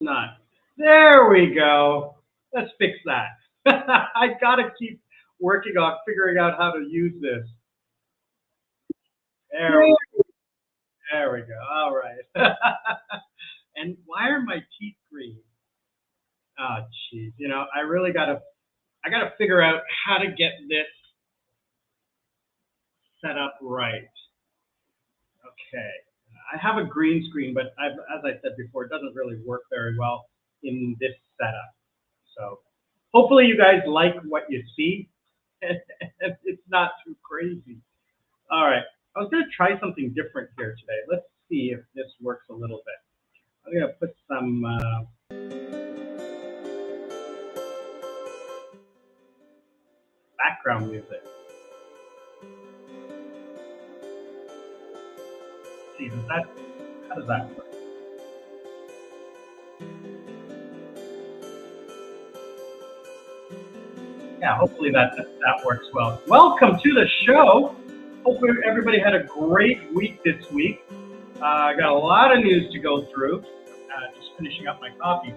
Not. There we go. Let's fix that. I gotta keep working on figuring out how to use this. There we, there we go. All right. And why are my teeth green? Oh, jeez. You know, I gotta figure out how to get this set up right. Okay. I have a green screen, but as I said before, it doesn't really work very well in this setup. So hopefully you guys like what you see. It's not too crazy. All right. I was going to try something different here today. Let's see if this works a little bit. I'm going to put some background music. See, how does that work? Yeah, hopefully that works well. Welcome to the show. Hopefully everybody had a great week this week. I got a lot of news to go through. Just finishing up my coffee.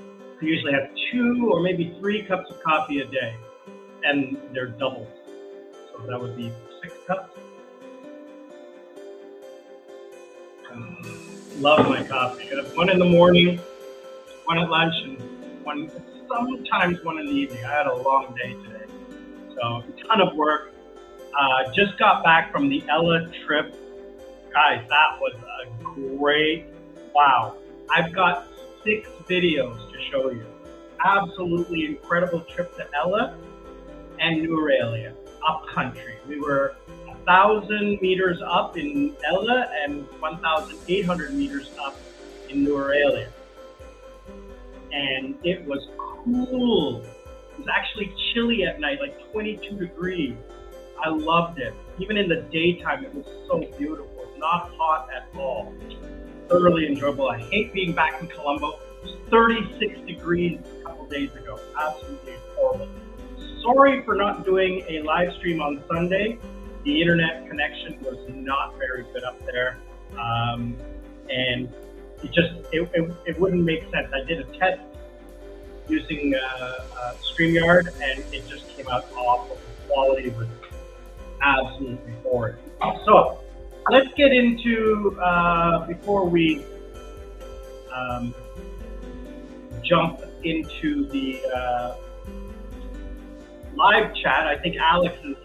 I usually have 2 or maybe 3 cups of coffee a day, and they're doubles. So that would be 6 cups. Love my coffee. I have 1 in the morning, 1 at lunch, and sometimes 1 in the evening. I had a long day today, so a ton of work. Just got back from the Ella trip. Guys, that was a great, wow. I've got 6 videos to show you. Absolutely incredible trip to Ella and Euralia, up country. We were 1,000 meters up in Ella and 1,800 meters up in Euralia. And it was cool. It was actually chilly at night, like 22 degrees. I loved it. Even in the daytime, it was so beautiful. Not hot at all. Thoroughly enjoyable. I hate being back in Colombo. It was 36 degrees a couple days ago. Absolutely horrible. Sorry for not doing a live stream on Sunday. The internet connection was not very good up there. And it wouldn't make sense. I did a test using StreamYard, and it just came out awful. The quality was absolutely horrid. So let's get into, before we jump into the live chat, I think Alex is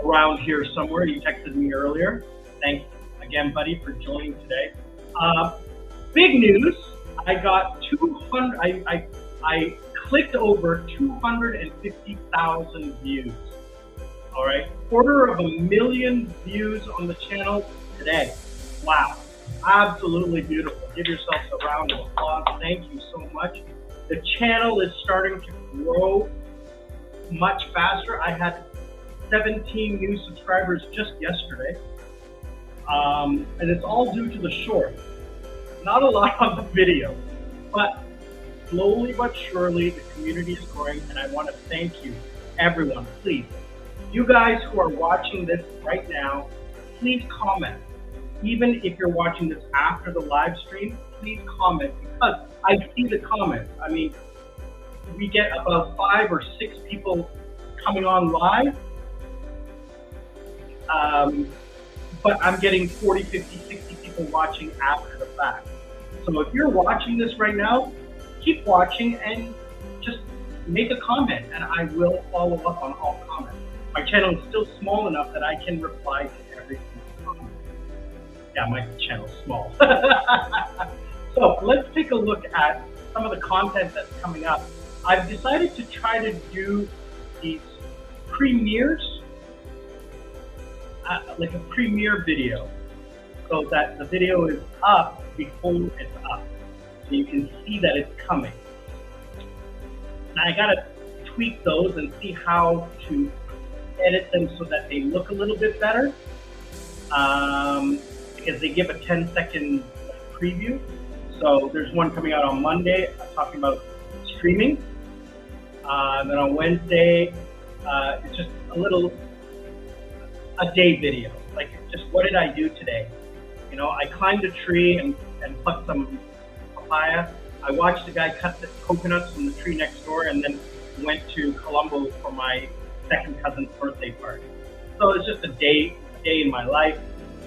around here somewhere. He texted me earlier. Thanks again, buddy, for joining today. Big news, I got 200, I clicked over 250,000 views. All right, 250,000 views on the channel today. Wow, absolutely beautiful. Give yourselves a round of applause. Thank you so much. The channel is starting to grow much faster. I had 17 new subscribers just yesterday. And it's all due to the short. Not a lot on the video, but slowly but surely the community is growing, and I want to thank you, everyone. Please, you guys who are watching this right now, please comment. Even if you're watching this after the live stream, please comment, because I see the comments. I mean, we get about 5 or 6 people coming on live, but I'm getting 40, 50, 60 people watching after the fact. So if you're watching this right now, keep watching and just make a comment, and I will follow up on all comments. My channel is still small enough that I can reply to every single comment. Yeah, my channel's small. So let's take a look at some of the content that's coming up. I've decided to try to do these premieres, like a premiere video, so that the video is up before it's up, so you can see that it's coming. Now I gotta tweak those and see how to edit them so that they look a little bit better, because they give a 10-second preview. So there's one coming out on Monday talking about streaming. And then on Wednesday, it's just a day video. Like, just what did I do today? You know, I climbed a tree and and plucked some papaya. I watched the guy cut the coconuts from the tree next door, and then went to Colombo for my second cousin's birthday party. So it's just a day in my life.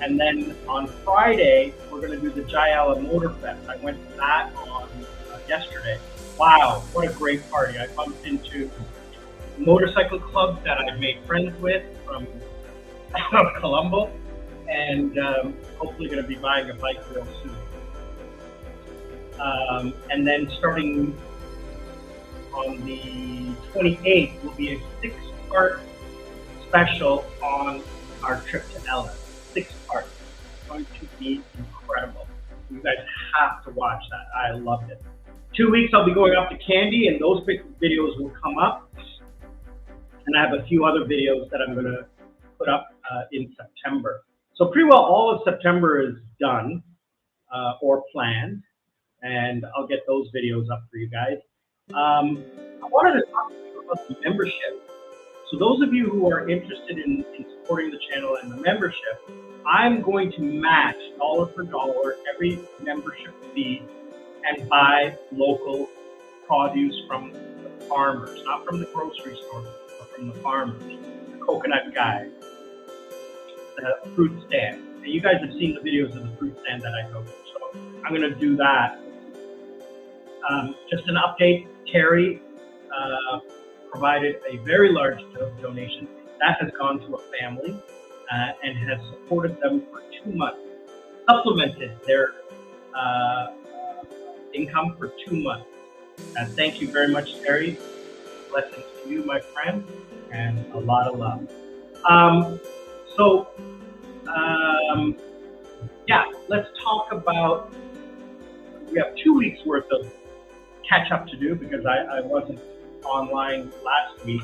And then on Friday, we're going to do the Jayala Motor Fest. I went to that on yesterday. Wow, what a great party. I bumped into motorcycle clubs that I've made friends with from Colombo, and hopefully going to be buying a bike real soon. And then starting on the 28th will be a 6-part special on our trip to Ella. 6 parts. It's going to be incredible. You guys have to watch that. I loved it. 2 weeks I'll be going up to Candy, and those videos will come up. And I have a few other videos that I'm going to put up in September. So pretty well all of September is done or planned, and I'll get those videos up for you guys. I wanted to talk to you about the membership. So those of you who are interested in supporting the channel and the membership, I'm going to match dollar for dollar every membership fee and buy local produce from the farmers, not from the grocery store, but from the farmers, the coconut guy, the fruit stand. And you guys have seen the videos of the fruit stand that I go to, so I'm going to do that. Just an update, Terry provided a very large donation. That has gone to a family and has supported them for 2 months, supplemented their income for 2 months. Thank you very much, Terry. Blessings to you, my friend, and a lot of love. Yeah, let's talk about, we have 2 weeks worth of catch up to do because I wasn't online last week.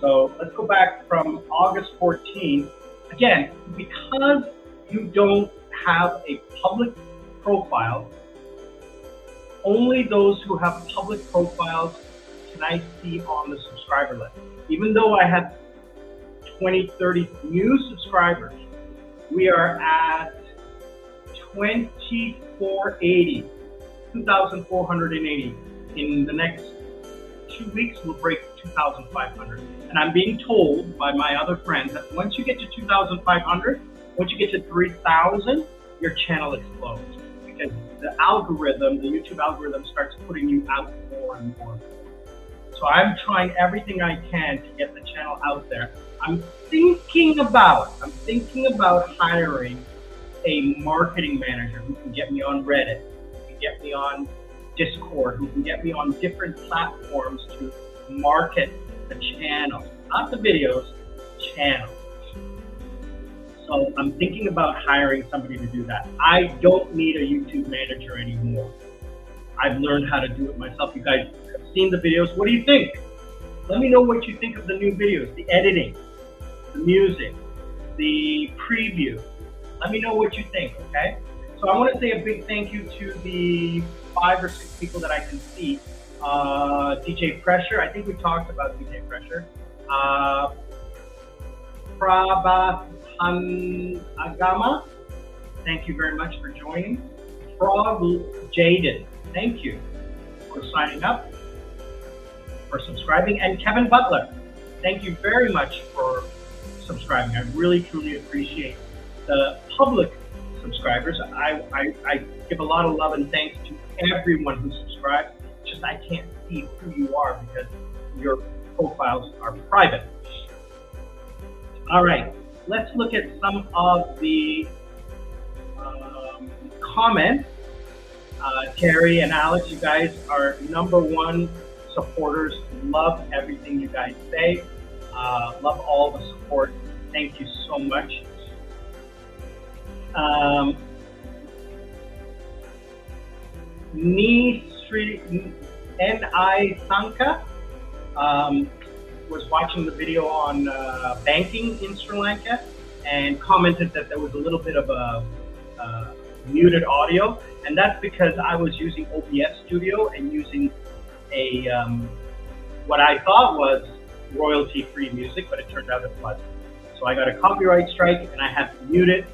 So let's go back from August 14th. Again, because you don't have a public profile, only those who have public profiles can I see on the subscriber list. Even though I have 20, 30 new subscribers, we are at 2,480. In the next 2 weeks, we'll break 2,500. And I'm being told by my other friends that once you get to 2,500, once you get to 3,000, your channel explodes. Because the algorithm, the YouTube algorithm, starts putting you out more and more. So I'm trying everything I can to get the channel out there. I'm thinking about hiring a marketing manager who can get me on Reddit, who can get me on Discord, who can get me on different platforms to market the channel, not the videos, channel. So I'm thinking about hiring somebody to do that. I don't need a YouTube manager anymore. I've learned how to do it myself. You guys have seen the videos. What do you think? Let me know what you think of the new videos, the editing, the music, the preview. Let me know what you think, okay? So I want to say a big thank you to the 5 or 6 people that I can see. DJ Pressure, I think we talked about DJ Pressure. Prabhathanagama, thank you very much for joining. Frog Jaden, thank you for signing up, for subscribing. And Kevin Butler, thank you very much for subscribing. I really, truly appreciate the public subscribers. I give a lot of love and thanks to everyone who subscribes. Just I can't see who you are because your profiles are private. All right, let's look at some of the comments. Terry and Alex, you guys are #1 supporters. Love everything you guys say. Love all the support. Thank you so much. N.I. Sanka was watching the video on banking in Sri Lanka and commented that there was a little bit of a muted audio, and that's because I was using OBS Studio and using a what I thought was royalty-free music, but it turned out it wasn't. So I got a copyright strike and I had to mute it.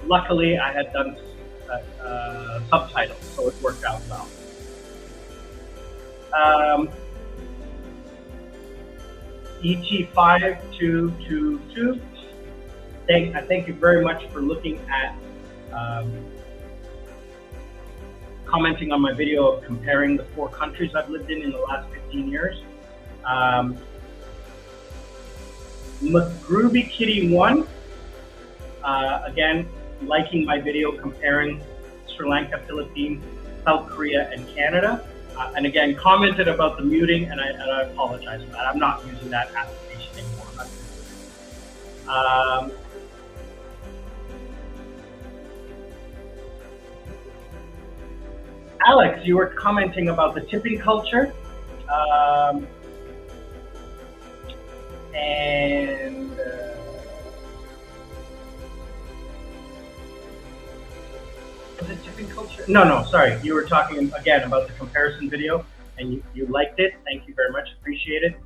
Luckily, I had done subtitles, so it worked out well. ET5222, I thank you very much for looking at, commenting on my video of comparing the 4 countries I've lived in the last 15 years. McGrooby Kitty 1, again, liking my video comparing Sri Lanka, Philippines, South Korea, and Canada. And again, commented about the muting, and I apologize for that. I'm not using that application anymore. Alex, you were commenting about the tipping culture. Was it tipping culture? No, sorry. You were talking again about the comparison video, and you liked it. Thank you very much. Appreciate it.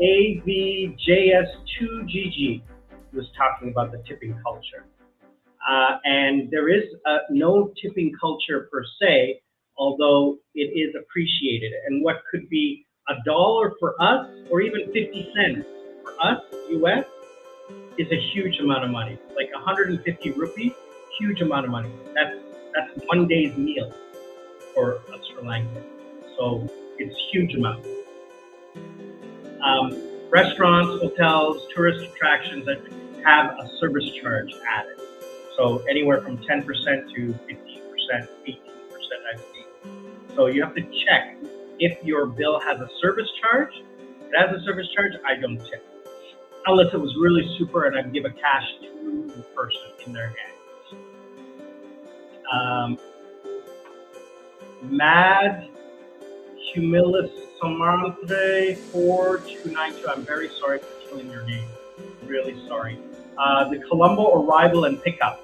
AVJS2GG was talking about the tipping culture. And there is no tipping culture per se, although it is appreciated. And what could be $1 for us, or even 50 cents for us, US, is a huge amount of money. Like 150 rupees, huge amount of money. That's one day's meal for a Sri Lankan. So it's huge amount. Restaurants, hotels, tourist attractions that have a service charge added. So anywhere from 10% to 15%, 18% I've seen. So you have to check if your bill has a service charge. If it has a service charge, I don't tip. Unless it was really super and I'd give a cash to the person in their hand. Mad Humilis Samantre 4292. I'm very sorry for killing your name. Really sorry. The Colombo arrival and pickup.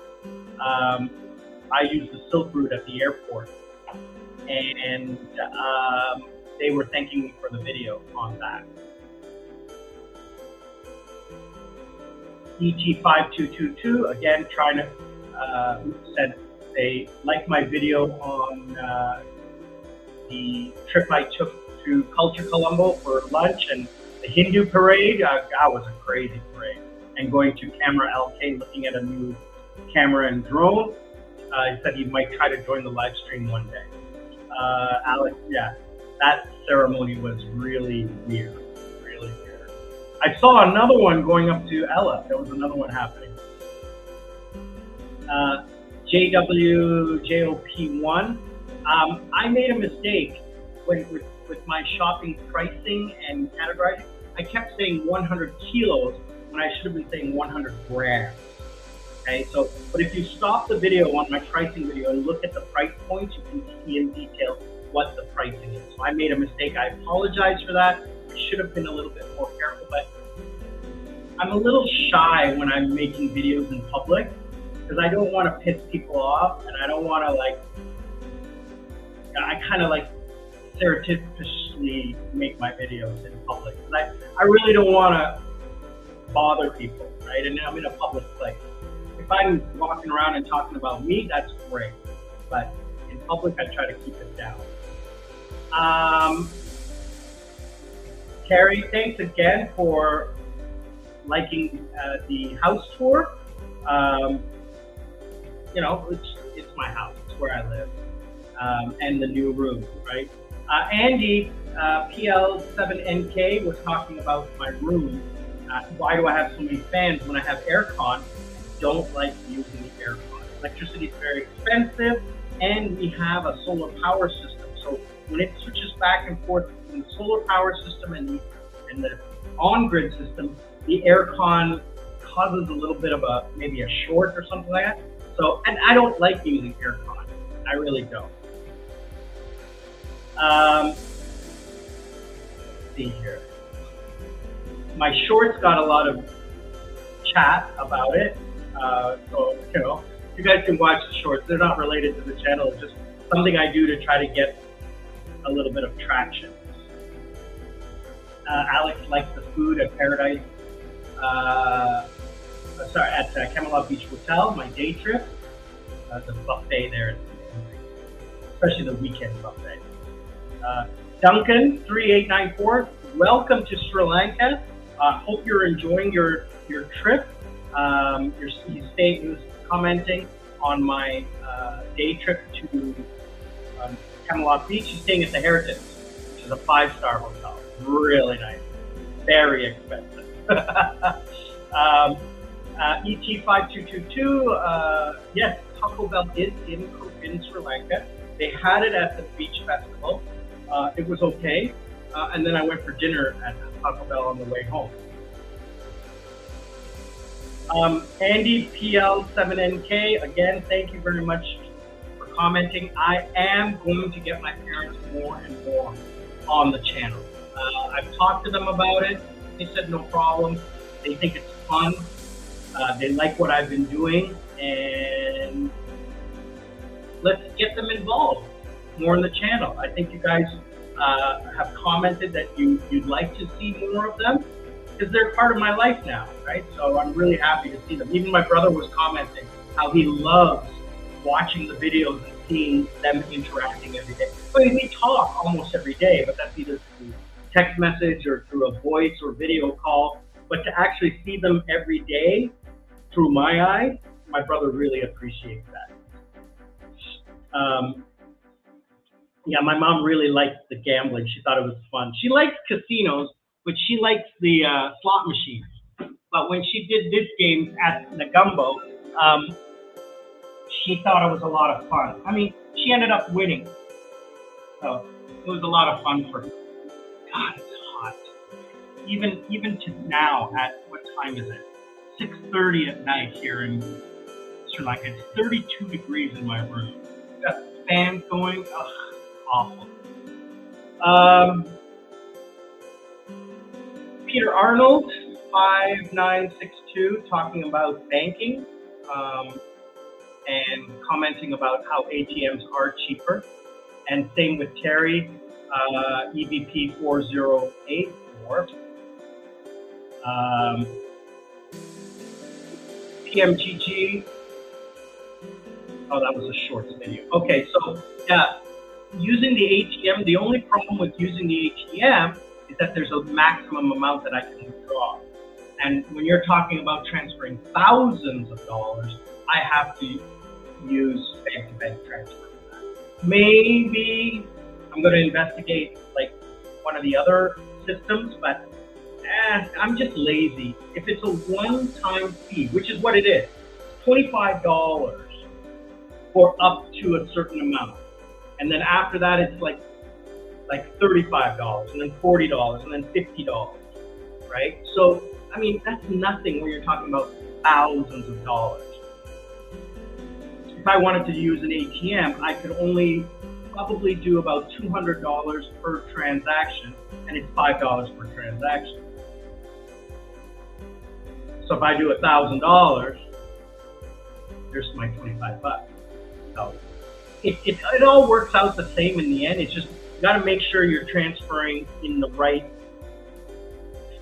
I used the Silk Route at the airport, and they were thanking me for the video on that. ET5222, again, trying to, said they liked my video on the trip I took to Culture Colombo for lunch and the Hindu parade. That was a crazy parade. And going to Camera LK, looking at a new camera and drone. He said he might try to join the live stream one day. Alex, yeah, that ceremony was really weird, really weird. I saw another one going up to Ella. There was another one happening. JWJOP1. I made a mistake with my shopping pricing and categorizing. I kept saying 100 kilos when I should have been saying 100 grams. Okay, so, but if you stop the video on my pricing video and look at the price points, you can see in detail what the pricing is. So I made a mistake. I apologize for that. I should have been a little bit more careful, but I'm a little shy when I'm making videos in public because I don't want to piss people off, and I don't want to I kind of surreptitiously make my videos in public. I really don't want to bother people, right? And I'm in a public place. If I'm walking around and talking about me, that's great. But in public, I try to keep it down. Carrie, thanks again for liking the house tour. You know, it's my house. It's where I live. And the new room, right? Andy, PL7NK, was talking about my room. Why do I have so many fans when I have aircon? I don't like using the aircon. Electricity is very expensive, and we have a solar power system. So when it switches back and forth between the solar power system and the on-grid system, the aircon causes a little bit of maybe a short or something like that. So, and I don't like using aircon. I really don't. Let's see here. My shorts got a lot of chat about it. So, you know, you guys can watch the shorts. They're not related to the channel. It's just something I do to try to get a little bit of traction. Alex likes the food at Paradise. Camelot Beach Hotel, my day trip. The buffet there, especially the weekend buffet. Duncan 3894, welcome to Sri Lanka. Hope you're enjoying your trip. He was commenting on my day trip to Camelot Beach. He's staying at the Heritage, which is a 5-star hotel. Really nice, very expensive. ET5222, yes, Taco Bell is in Sri Lanka. They had it at the beach festival. It was okay. And then I went for dinner at Taco Bell on the way home. Andy PL7NK, again, thank you very much for commenting. I am going to get my parents more and more on the channel. I've talked to them about it. They said no problem. They think it's fun. They like what I've been doing, and let's get them involved more in the channel. I think you guys have commented that you'd like to see more of them because they're part of my life now, right? So I'm really happy to see them. Even my brother was commenting how he loves watching the videos and seeing them interacting every day. I mean, we talk almost every day, but that's either through text message or through a voice or video call. But to actually see them every day through my eyes, my brother really appreciates that. Yeah, my mom really liked the gambling. She thought it was fun. She likes casinos, but she likes the slot machines. But when she did this games at Nagumbo, she thought it was a lot of fun. I mean, she ended up winning. So it was a lot of fun for her. God, it's hot. Even to now, at what time is it? 6:30 at night here in Sri Lanka. It's 32 degrees in my room. Got fans going. Ugh, awful. Peter Arnold, 5962, talking about banking and commenting about how ATMs are cheaper. And same with Terry, EVP 4084. PMGG. Oh, that was a shorts video. Okay, so using the ATM, the only problem with using the ATM is that there's a maximum amount that I can withdraw. And when you're talking about transferring thousands of dollars, I have to use bank-to-bank transfer. Maybe I'm going to investigate like one of the other systems, but I'm just lazy. If it's a one-time fee, which is what it is, $25 or up to a certain amount. And then after that, it's like $35 and then $40 and then $50, right? So, I mean, that's nothing when you're talking about thousands of dollars. If I wanted to use an ATM, I could only probably do about $200 per transaction, and it's $5 per transaction. So if I do $1,000, there's my 25 bucks. So it all works out the same in the end. It's just you got to make sure you're transferring in the right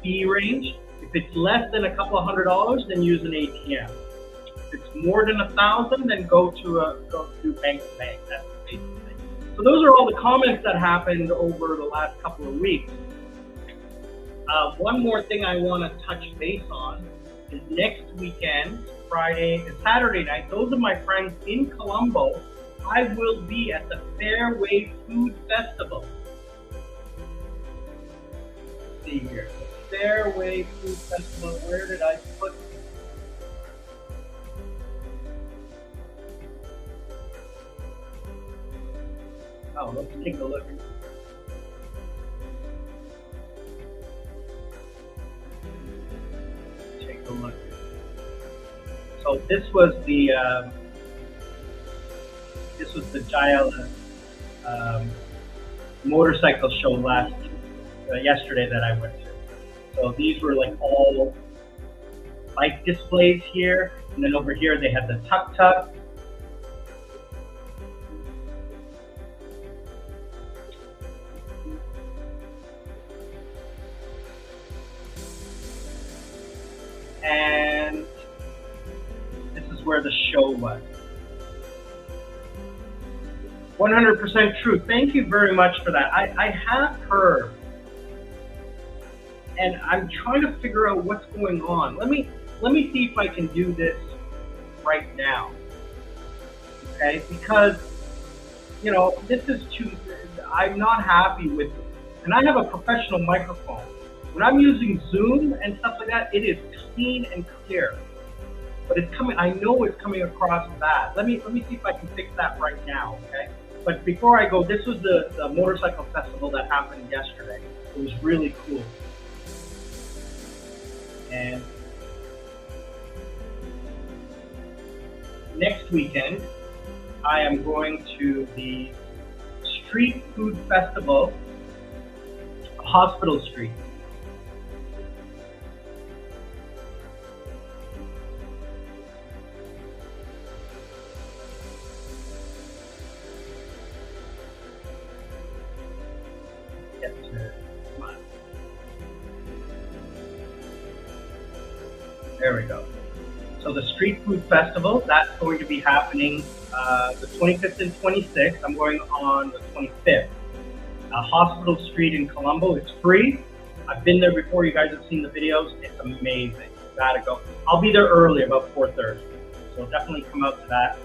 fee range. If it's less than a couple of $100, then use an ATM. If it's more than 1,000, then go do bank to bank. That's the basic thing. So those are all the comments that happened over the last couple of weeks. One more thing I want to touch base on is next weekend, Friday and Saturday night. Those are my friends in Colombo. I will be at the Fairway Food Festival. Let's see here. The Fairway Food Festival. Where did I put it? Oh, let's take a look. Take a look. So this was the Jayala motorcycle show yesterday that I went to. So these were like all bike displays here, and then over here they had the tuk-tuk. And the show was. 100% true. Thank you very much for that. I have heard, and I'm trying to figure out what's going on. Let me see if I can do this right now. Okay, because this is too. I'm not happy with, and I have a professional microphone. When I'm using Zoom and stuff like that, it is clean and clear. But it's coming. I know it's coming across bad. Let me see if I can fix that right now. Okay. But before I go, this was the motorcycle festival that happened yesterday. It was really cool. And next weekend, I am going to the Street Food Festival, Hospital Street. There we go. So the Street Food Festival, that's going to be happening the 25th and 26th. I'm going on the 25th. Hospital Street in Colombo, it's free. I've been there before. You guys have seen the videos. It's amazing. You gotta go. I'll be there early, about 4:30. So definitely come out to that.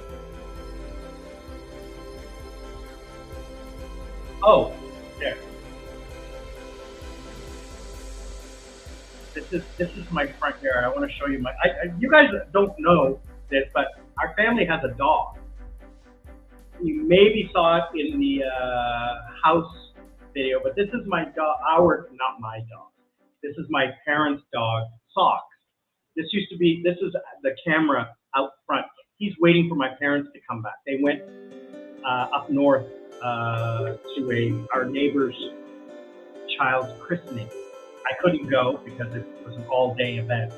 Oh, there. This is my front yard. I want to show you my. You guys don't know this, but our family has a dog. You maybe saw it in the house video, but this is my dog. Not my dog. This is my parents' dog, Socks. This is the camera out front. He's waiting for my parents to come back. They went up north to our neighbor's child's christening. I couldn't go because it was an all-day event.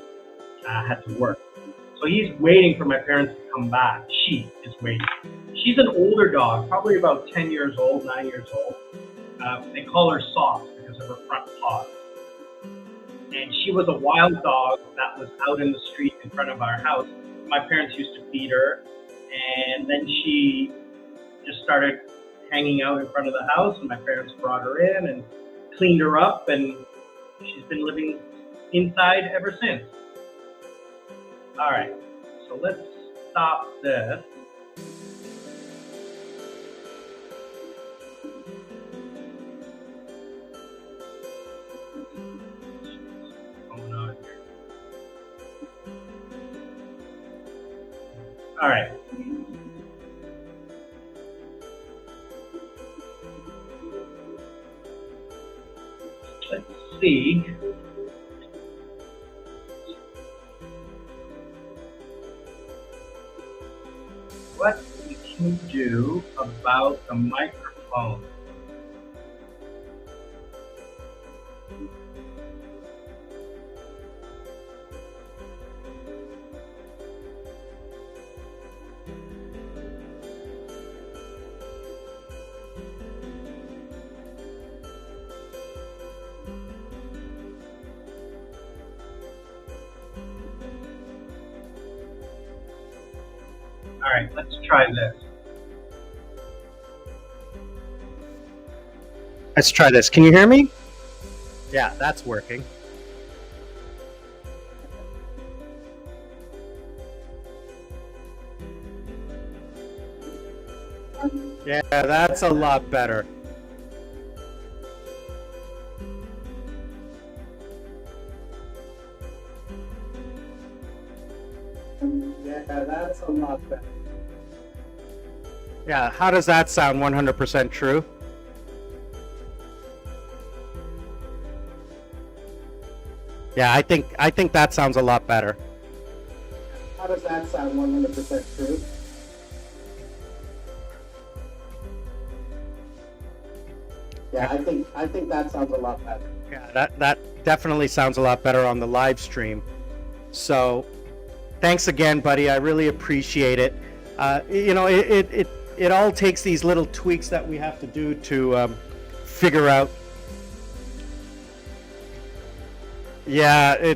I had to work. So he's waiting for my parents to come back. She is waiting. She's an older dog, probably about 10 years old, 9 years old. They call her Socks because of her front paws. And she was a wild dog that was out in the street in front of our house. My parents used to feed her. And then she just started hanging out in front of the house, and my parents brought her in and cleaned her up, and she's been living inside ever since. All right, so let's stop this. What's going on here? All right. Let's see. What we can do about the microphone. All right, let's try this. Let's try this. Can you hear me? Yeah, that's working. Yeah, that's a lot better. Yeah, that's a lot better. Yeah, how does that sound? 100% true? Yeah, I think that sounds a lot better. How does that sound? 100% true? Yeah, I think that sounds a lot better. Yeah, that definitely sounds a lot better on the live stream. So, thanks again, buddy. I really appreciate it. You know, it all takes these little tweaks that we have to do to figure out. Yeah,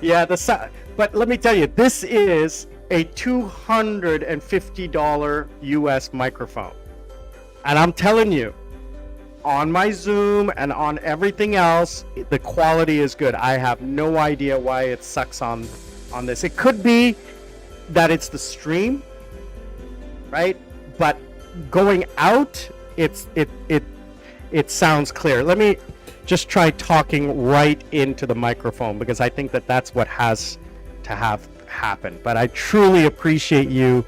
yeah, but But let me tell you, this is a $250 US microphone. And I'm telling you, on my Zoom and on everything else, the quality is good. I have no idea why it sucks on this. It could be that it's the stream, right? But going out, it sounds clear. Let me just try talking right into the microphone, because I think that that's what has to have happen. But I truly appreciate you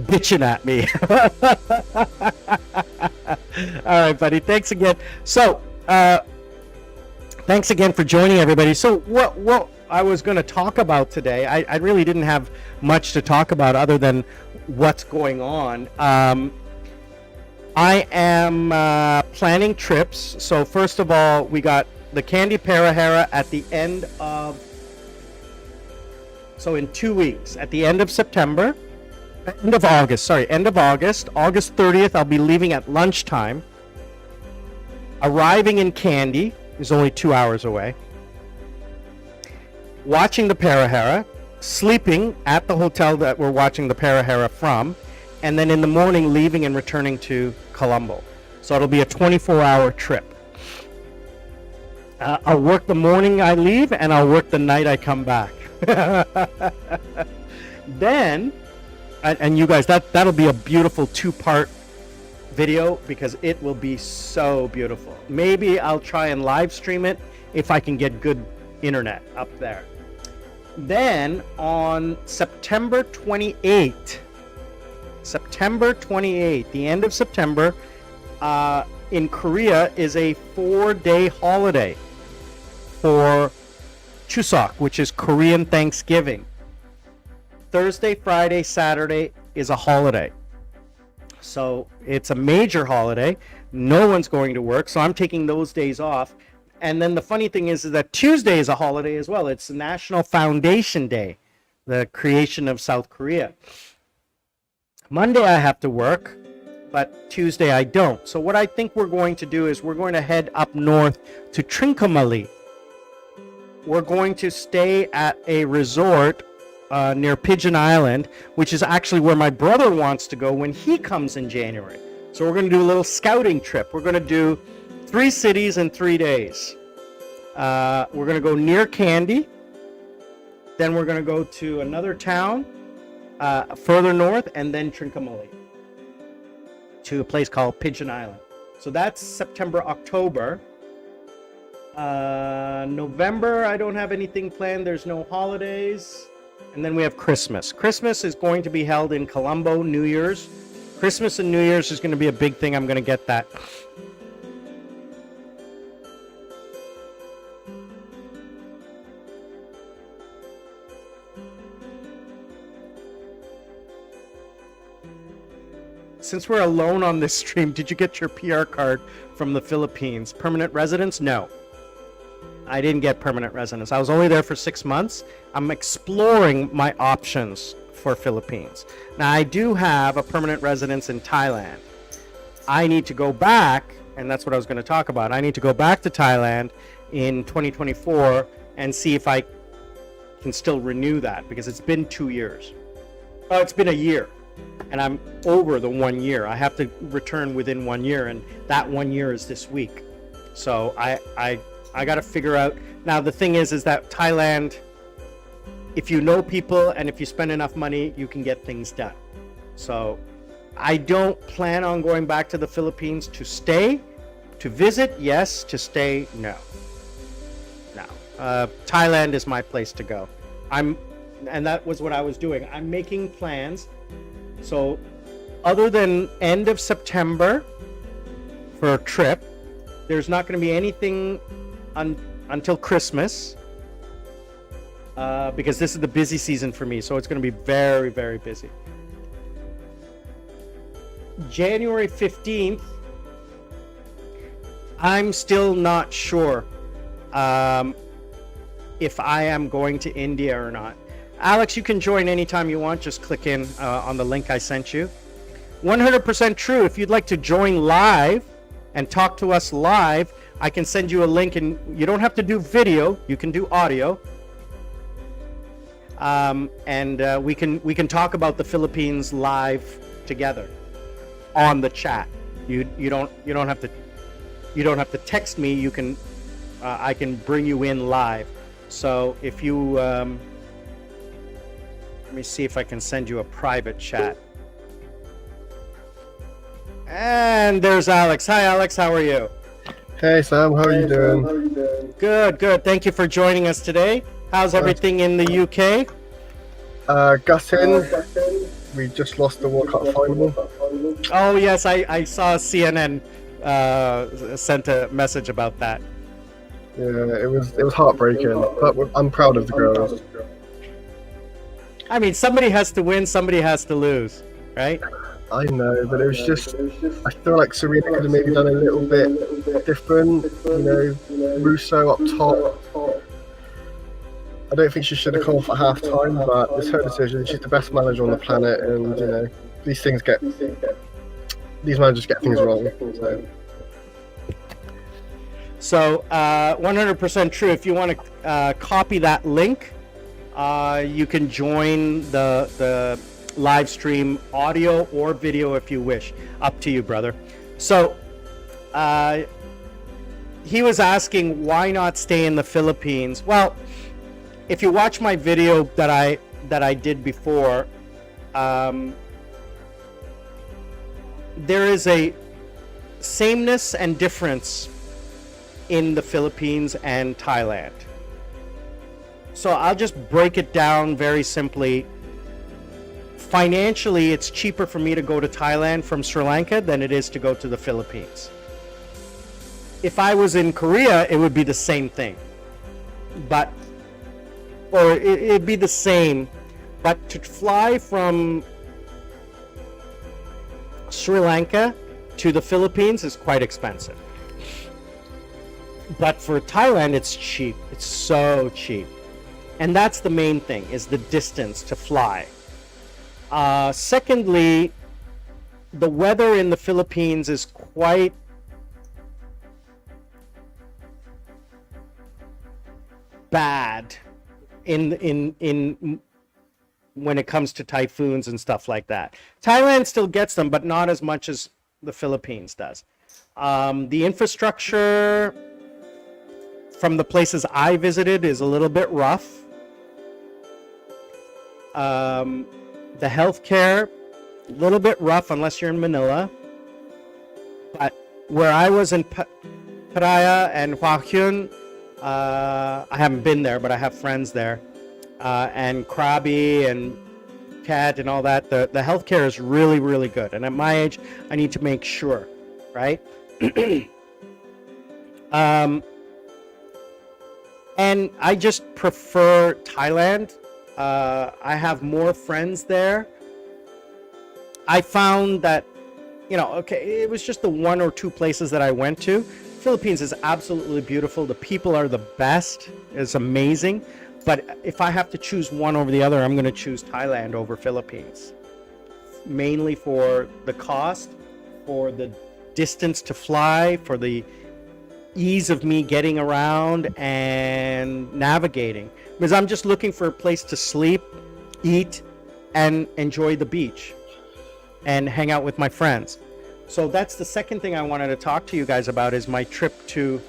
bitching at me. All right, buddy. Thanks again. So, thanks again for joining, everybody. So, what I was going to talk about today, I really didn't have much to talk about other than what's going on. I am planning trips. So, first of all, we got the Candy Parahera at the end of, so in 2 weeks, at the end of September. End of August, August 30th, I'll be leaving at lunchtime, arriving in Kandy, is only 2 hours away, watching the Parahera, sleeping at the hotel that we're watching the Parahera from, and then in the morning leaving and returning to Colombo. So it'll be a 24-hour trip. I'll work the morning I leave, and I'll work the night I come back. Then, and you guys, that'll be a beautiful 2-part video, because it will be so beautiful. Maybe I'll try and live stream it if I can get good internet up there. Then on September 28th, the end of September, in Korea is a 4-day holiday for Chuseok, which is Korean Thanksgiving. Thursday, Friday, Saturday is a holiday. So it's a major holiday. No one's going to work, so I'm taking those days off. And then the funny thing is that Tuesday is a holiday as well. It's National Foundation Day, the creation of South Korea. Monday I have to work, but Tuesday I don't. So what I think we're going to do is we're going to head up north to Trincomalee. We're going to stay at a resort near Pigeon Island, which is actually where my brother wants to go when he comes in January. So we're going to do a little scouting trip. We're going to do 3 cities in 3 days. We're going to go near Kandy. Then we're going to go to another town further north, and then Trincomalee to a place called Pigeon Island. So that's September, October. November, I don't have anything planned. There's no holidays. And then we have Christmas. Christmas is going to be held in Colombo. New Year's. Christmas and New Year's is going to be a big thing. I'm going to get that. Since we're alone on this stream, did you get your PR card from the Philippines? Permanent residence? No. I didn't get permanent residence. I was only there for 6 months. I'm exploring my options for Philippines. Now, I do have a permanent residence in Thailand. I need to go back, and that's what I was going to talk about. I need to go back to Thailand in 2024 and see if I can still renew that, because it's been 2 years. Oh, it's been a year, and I'm over the 1 year. I have to return within 1 year, and that 1 year is this week. So I got to figure out. Now, the thing is that Thailand, if you know people and if you spend enough money, you can get things done. So I don't plan on going back to the Philippines to stay. To visit, yes. To stay, no. Thailand is my place to go. And that was what I was doing. I'm making plans. So other than end of September for a trip, there's not going to be anything until Christmas, because this is the busy season for me, so it's going to be very, very busy. January 15th, I'm still not sure if I am going to India or not. Alex, you can join anytime you want. Just click in on the link I sent you. 100% true. If you'd like to join live and talk to us live, I can send you a link, and you don't have to do video. You can do audio. and we can talk about the Philippines live together on the chat. You don't have to text me. You can I can bring you in live. So if you let me see if I can send you a private chat. And there's Alex. Hi, Alex. How are you? Hey, Sam. How are you doing? Good, good. Thank you for joining us today. How's everything in the UK? Gutting. We just lost the World Cup final. Oh, yes. I saw CNN sent a message about that. Yeah, it was heartbreaking, but I'm proud of the girls. I mean, somebody has to win, somebody has to lose, right? I know, but it was just, I feel like Serena could have maybe done a little bit different, Russo up top. I don't think she should have called for half time, but it's her decision. She's the best manager on the planet, and these managers get things wrong. So 100% true. If you want to copy that link, you can join the live stream, audio or video if you wish. Up to you, brother. So he was asking why not stay in the Philippines. Well, if you watch my video that I did before, there is a sameness and difference in the Philippines and Thailand. So I'll just break it down very simply. Financially, it's cheaper for me to go to Thailand from Sri Lanka than it is to go to the Philippines. If I was in Korea, it would be the same thing. It'd be the same, but to fly from Sri Lanka to the Philippines is quite expensive. But for Thailand, it's cheap. It's so cheap. And that's the main thing, is the distance to fly. Secondly, the weather in the Philippines is quite bad in when it comes to typhoons and stuff like that. Thailand still gets them, but not as much as the Philippines does. The infrastructure from the places I visited is a little bit rough. The healthcare, a little bit rough unless you're in Manila. But where I was in Pattaya and Hua Hyun, I haven't been there, but I have friends there. And Krabi and Cat and all that, the healthcare is really, really good. And at my age, I need to make sure, right? And I just prefer Thailand. I have more friends there. I found that, it was just the one or two places that I went to. Philippines is absolutely beautiful. The people are the best. It's amazing. But if I have to choose one over the other, I'm going to choose Thailand over Philippines. Mainly for the cost, for the distance to fly, for the ease of me getting around and navigating. Because I'm just looking for a place to sleep, eat, and enjoy the beach and hang out with my friends. So that's the second thing I wanted to talk to you guys about, is my trip to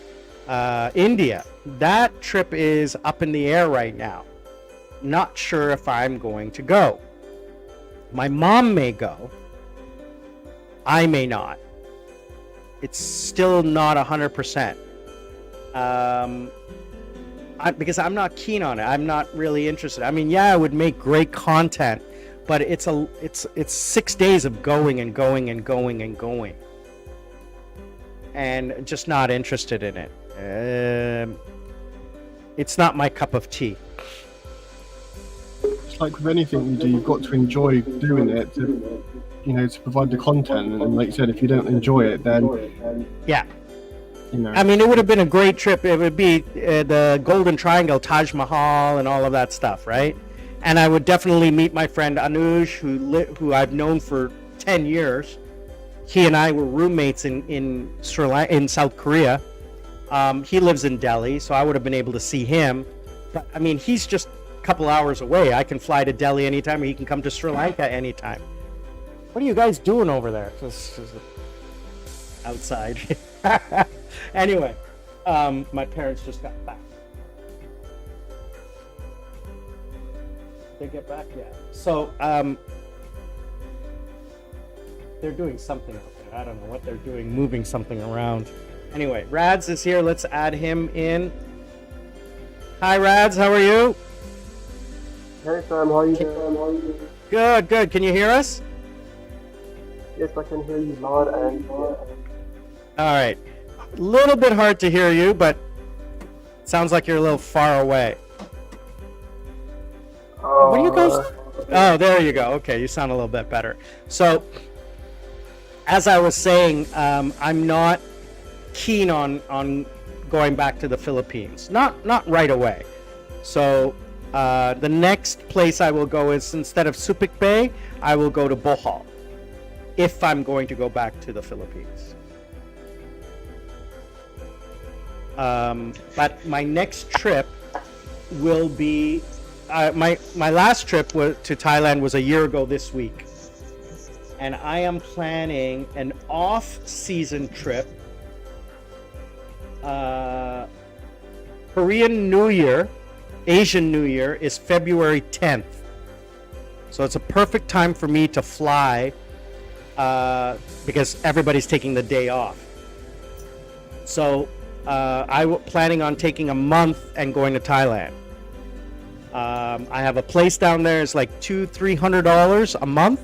India. That trip is up in the air right now. Not sure if I'm going to go. My mom may go. I may not. It's still not 100%. Because I'm not keen on it. I'm not really interested. I mean, yeah, I would make great content, but it's 6 days of going and going and going and going, and just not interested in it. It's not my cup of tea. It's like with anything you do, you've got to enjoy doing it to provide the content. And like you said, if you don't enjoy it, then yeah. I mean, it would have been a great trip. It would be the Golden Triangle, Taj Mahal, and all of that stuff, right? And I would definitely meet my friend Anuj, who I've known for 10 years. He and I were roommates in South Korea. He lives in Delhi, so I would have been able to see him. But I mean, he's just couple hours away. I can fly to Delhi anytime, or he can come to Sri Lanka anytime. What are you guys doing over there? Just outside. Anyway, my parents just got back. They get back yet? So they're doing something out there. I don't know what they're doing, moving something around. Anyway, Rads is here. Let's add him in. Hi, Rads. How are you? Hey Sam, how are you doing? Good, good. Can you hear us? Yes, I can hear you loud and clear. All right. A little bit hard to hear you, but it sounds like you're a little far away. What are you guys? Oh, there you go. Okay, you sound a little bit better. So, as I was saying, I'm not keen on going back to the Philippines. Not right away. So, the next place I will go is, instead of Subic Bay, I will go to Bohol, if I'm going to go back to the Philippines. But my next trip will be my last trip to Thailand was a year ago this week, and I am planning an off-season trip. Korean New Year, Asian New Year, is February 10th, so it's a perfect time for me to fly, because everybody's taking the day off. So I'm planning on taking a month and going to Thailand. I have a place down there. It's like $200-300 a month,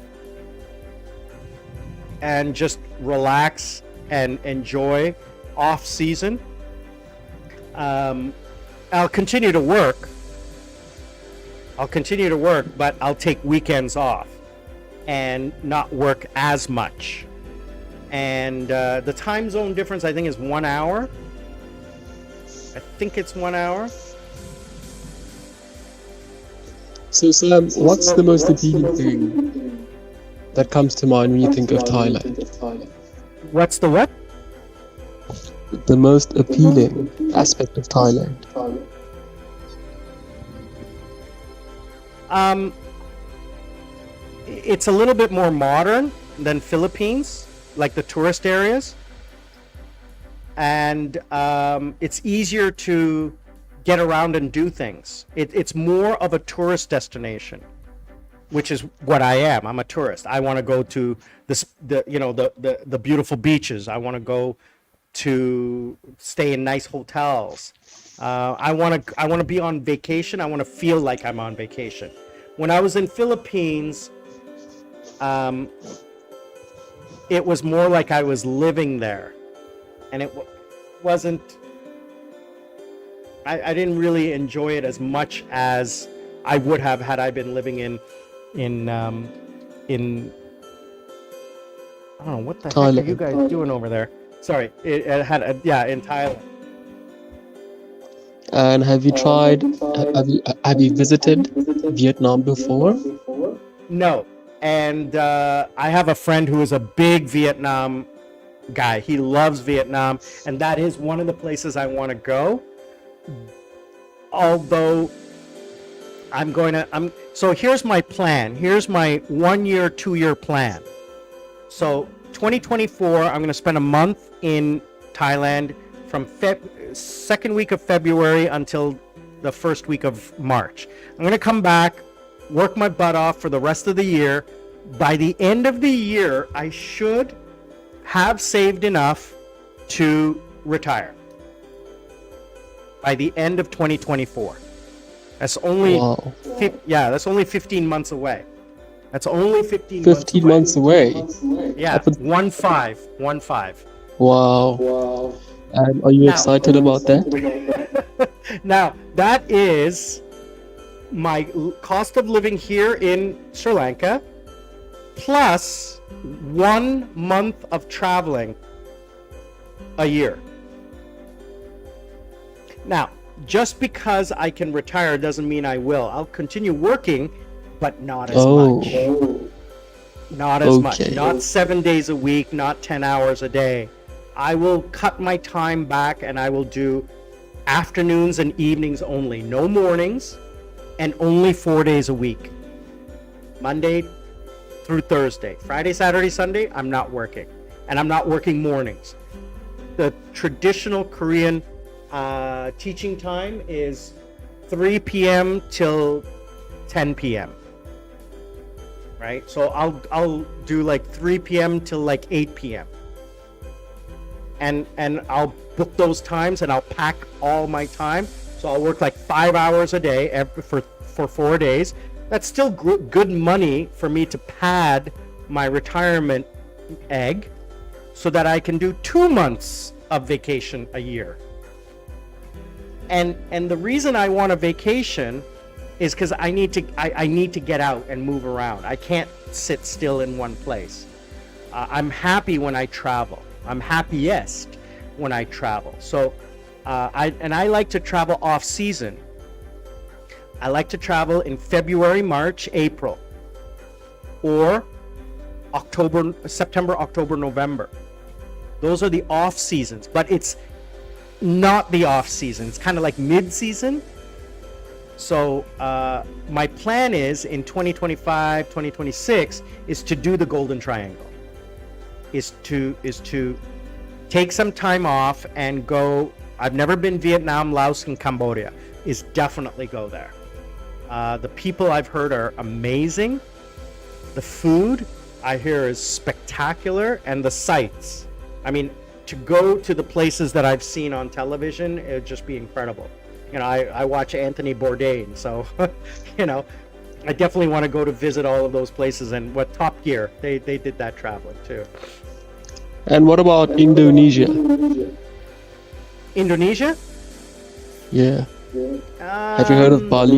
and just relax and enjoy off season. I'll continue to work, but I'll take weekends off and not work as much. And the time zone difference, I think, is 1 hour. I think it's 1 hour. So Sam, what's the most appealing thing that comes to mind when you think of Thailand? What's the what? The most appealing aspect of Thailand. It's a little bit more modern than Philippines, like the tourist areas. And it's easier to get around and do things. It's more of a tourist destination, which is what I am. I'm a tourist. I want to go to the beautiful beaches. I want to go to stay in nice hotels. I want to be on vacation. I want to feel like I'm on vacation. When I was in Philippines, it was more like I was living there, and it wasn't. I didn't really enjoy it as much as I would have had I been living in I don't know, what the Thailand. heck are you guys doing over there? Sorry, in Thailand. And have you tried? Have you visited Vietnam before? No, and I have a friend who is a big Vietnam guy. He loves Vietnam, and that is one of the places I want to go. Although so here's my plan. Here's my 1 year, 2 year plan. So 2024, I'm going to spend a month in Thailand from second week of February until the first week of March. I'm going to come back, work my butt off for the rest of the year. By the end of the year, I should have saved enough to retire. By the end of 2024. That's only that's only 15 months away. That's only 15 months away. Yeah, 1-5. Wow. And are you excited about that? Now, that is my cost of living here in Sri Lanka, plus 1 month of traveling a year. Now, just because I can retire doesn't mean I will. I'll continue working, but not as much. Not as much. Not 7 days a week, not 10 hours a day. I will cut my time back, and I will do afternoons and evenings only. No mornings, and only 4 days a week. Monday through Thursday. Friday, Saturday, Sunday, I'm not working. And I'm not working mornings. The traditional Korean teaching time is 3 p.m. till 10 p.m. Right? So I'll do like 3 p.m. till like 8 p.m. And I'll book those times and I'll pack all my time. So I'll work like 5 hours a day for 4 days. That's still good money for me to pad my retirement egg so that I can do 2 months of vacation a year. And the reason I want a vacation is because I need to get out and move around. I can't sit still in one place. I'm happy when I travel. I'm happiest when I travel. So I like to travel off season. I like to travel in February, March, April, or September, October, November. Those are the off seasons, but it's not the off season. It's kind of like mid-season. So my plan is in 2025, 2026 is to do the Golden Triangle. Is to take some time off and go. I've never been Vietnam, Laos, and Cambodia. Is definitely go there. The people I've heard are amazing. The food I hear is spectacular, and the sights. I mean, to go to the places that I've seen on television, it would just be incredible. You know, I watch Anthony Bourdain, so you know, I definitely want to go to visit all of those places. And what Top Gear, they did that traveling too. And what about Indonesia? Indonesia? Yeah. Have you heard of Bali?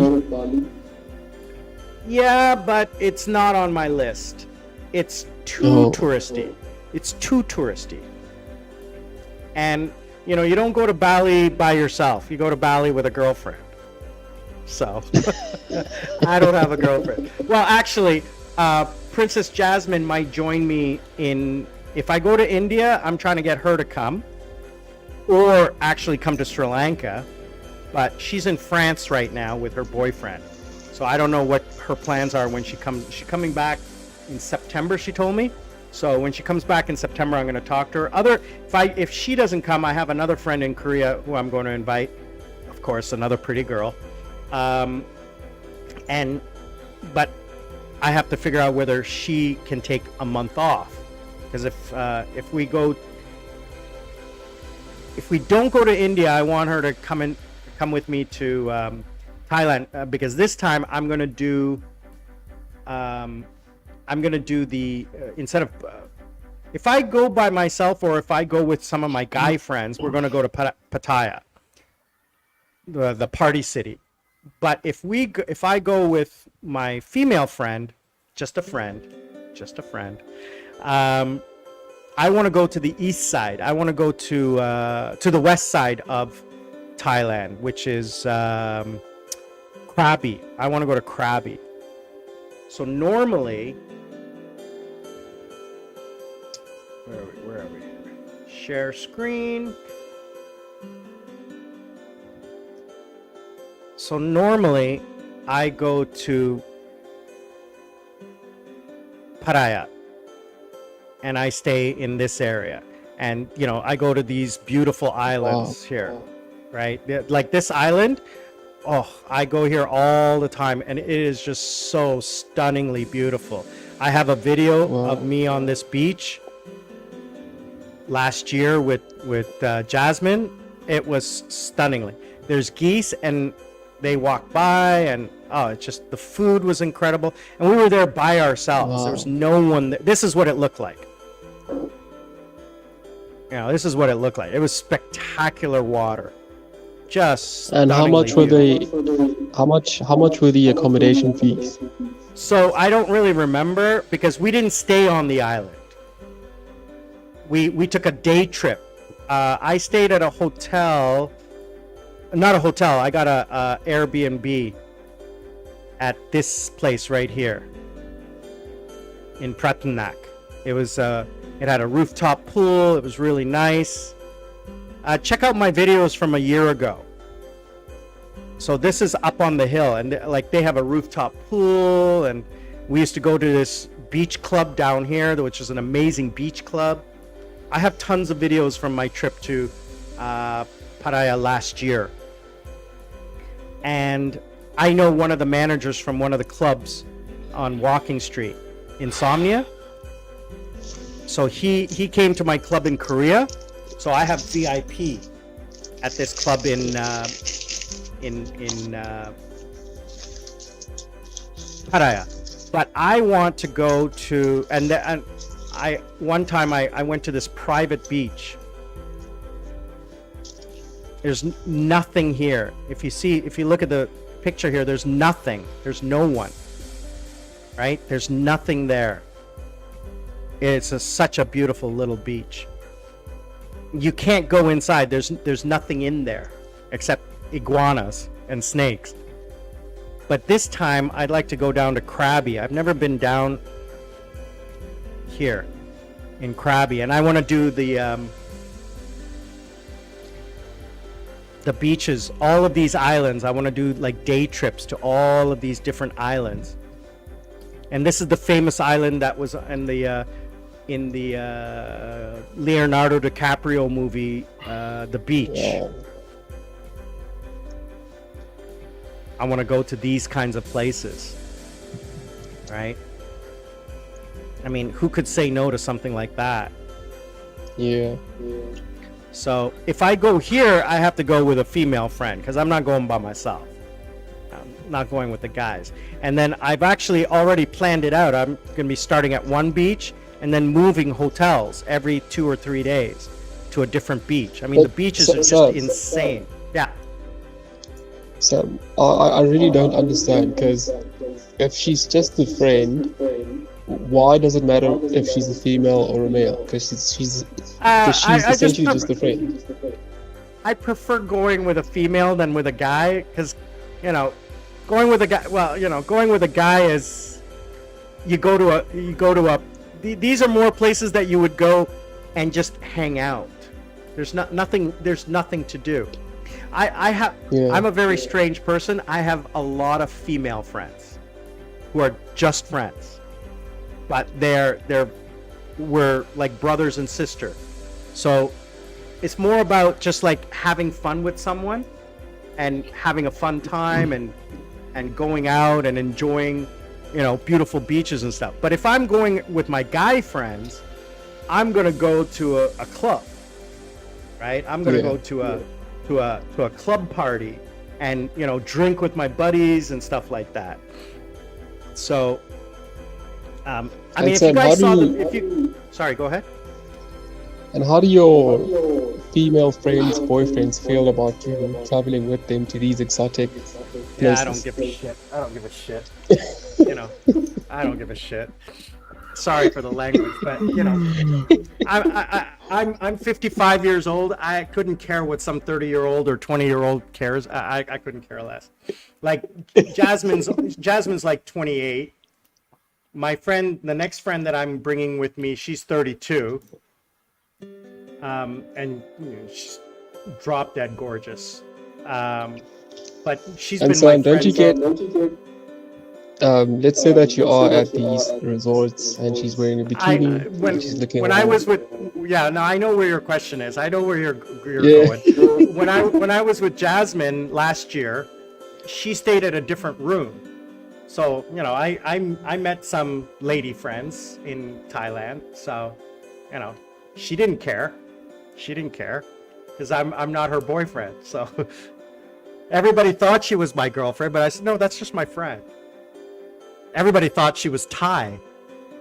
Yeah, but it's not on my list. It's too touristy. It's too touristy. And, you know, you don't go to Bali by yourself. You go to Bali with a girlfriend. So, I don't have a girlfriend. Well, actually, Princess Jasmine might join me in... If I go to India, I'm trying to get her to come. Or actually come to Sri Lanka. But she's in France right now with her boyfriend. So I don't know what her plans are when she comes. She's coming back in September, she told me. So when she comes back in September, I'm going to talk to her. If she doesn't come, I have another friend in Korea who I'm going to invite. Of course, another pretty girl. But I have to figure out whether she can take a month off. Because if we don't go to India, I want her to come with me to Thailand, because this time I'm gonna do the instead of if I go by myself or if I go with some of my guy friends, we're gonna go to Pattaya, the party city. But if I go with my female friend, just a friend, I want to go to the east side. I want to go to the west side of Thailand, which is Krabi. I want to go to Krabi. So normally, where are we? Share screen. So normally, I go to Pattaya, and I stay in this area. And, you know, I go to these beautiful islands here, right? Like this island, I go here all the time, and it is just so stunningly beautiful. I have a video of me on this beach last year with Jasmine. It was stunningly. There's geese, and they walk by, and it's just, the food was incredible. And we were there by ourselves. There was no one there. This is what it looked like. You know, this is what it looked like. It was spectacular water. Just and how much were how much were the accommodation fees? So I don't really remember, because we didn't stay on the island. We took a day trip. I stayed at a hotel. Not a hotel. I got a Airbnb at this place right here in Pratanak. It was it had a rooftop pool. It was really nice. Check out my videos from a year ago. So this is up on the hill, and like they have a rooftop pool, and we used to go to this beach club down here, which is an amazing beach club. I have tons of videos from my trip to Pattaya last year. And I know one of the managers from one of the clubs on Walking Street, Insomnia. So he came to my club in Korea. So I have VIP at this club in Pattaya. But I want to go to, and one time I went to this private beach. There's nothing here. If you look at the picture here, there's nothing. There's no one. Right? There's nothing there. It's such a beautiful little beach. You can't go inside. There's nothing in there except iguanas and snakes. But this time I'd like to go down to Krabi. I've never been down here in Krabi, and I want to do the beaches, all of these islands. I want to do like day trips to all of these different islands. And this is the famous island that was in the Leonardo DiCaprio movie, The Beach. Yeah. I want to go to these kinds of places, right? I mean, who could say no to something like that? Yeah. So if I go here, I have to go with a female friend because I'm not going by myself. I'm not going with the guys. And then I've actually already planned it out. I'm going to be starting at one beach and then moving hotels every 2 or 3 days to a different beach. I mean, the beaches are just insane. Yeah. So I really don't understand, because if she's just a friend, why does it matter if she's a female or a male? Because she's essentially just a friend. I prefer going with a female than with a guy, because, going with a guy. Well, going with a guy is you go to a. These are more places that you would go and just hang out. There's nothing to do. I'm a very strange person. I have a lot of female friends who are just friends, but we're like brothers and sisters. So it's more about just like having fun with someone and having a fun time and going out and enjoying, beautiful beaches and stuff. But if I'm going with my guy friends, I'm gonna go to a club, right? I'm gonna go to a club party and drink with my buddies and stuff like that. So I mean, if you guys saw sorry, go ahead. And how do your female friends, boyfriends feel about you traveling with them to these exotic places? Yeah, I don't give a shit. I don't give a shit. Sorry for the language, but I'm 55 years old. I couldn't care what some 30-year-old or 20-year-old cares. I couldn't care less. Like Jasmine's like 28. My friend, the next friend that I'm bringing with me, she's 32. And she's drop dead gorgeous. But she's been my friend. Don't you get? Let's say that you are at these resorts and she's wearing a bikini. I know where your question is. I know where you're going. When I was with Jasmine last year, she stayed at a different room. So I met some lady friends in Thailand. So she didn't care. She didn't care because I'm not her boyfriend. So everybody thought she was my girlfriend, but I said no, that's just my friend. Everybody thought she was Thai,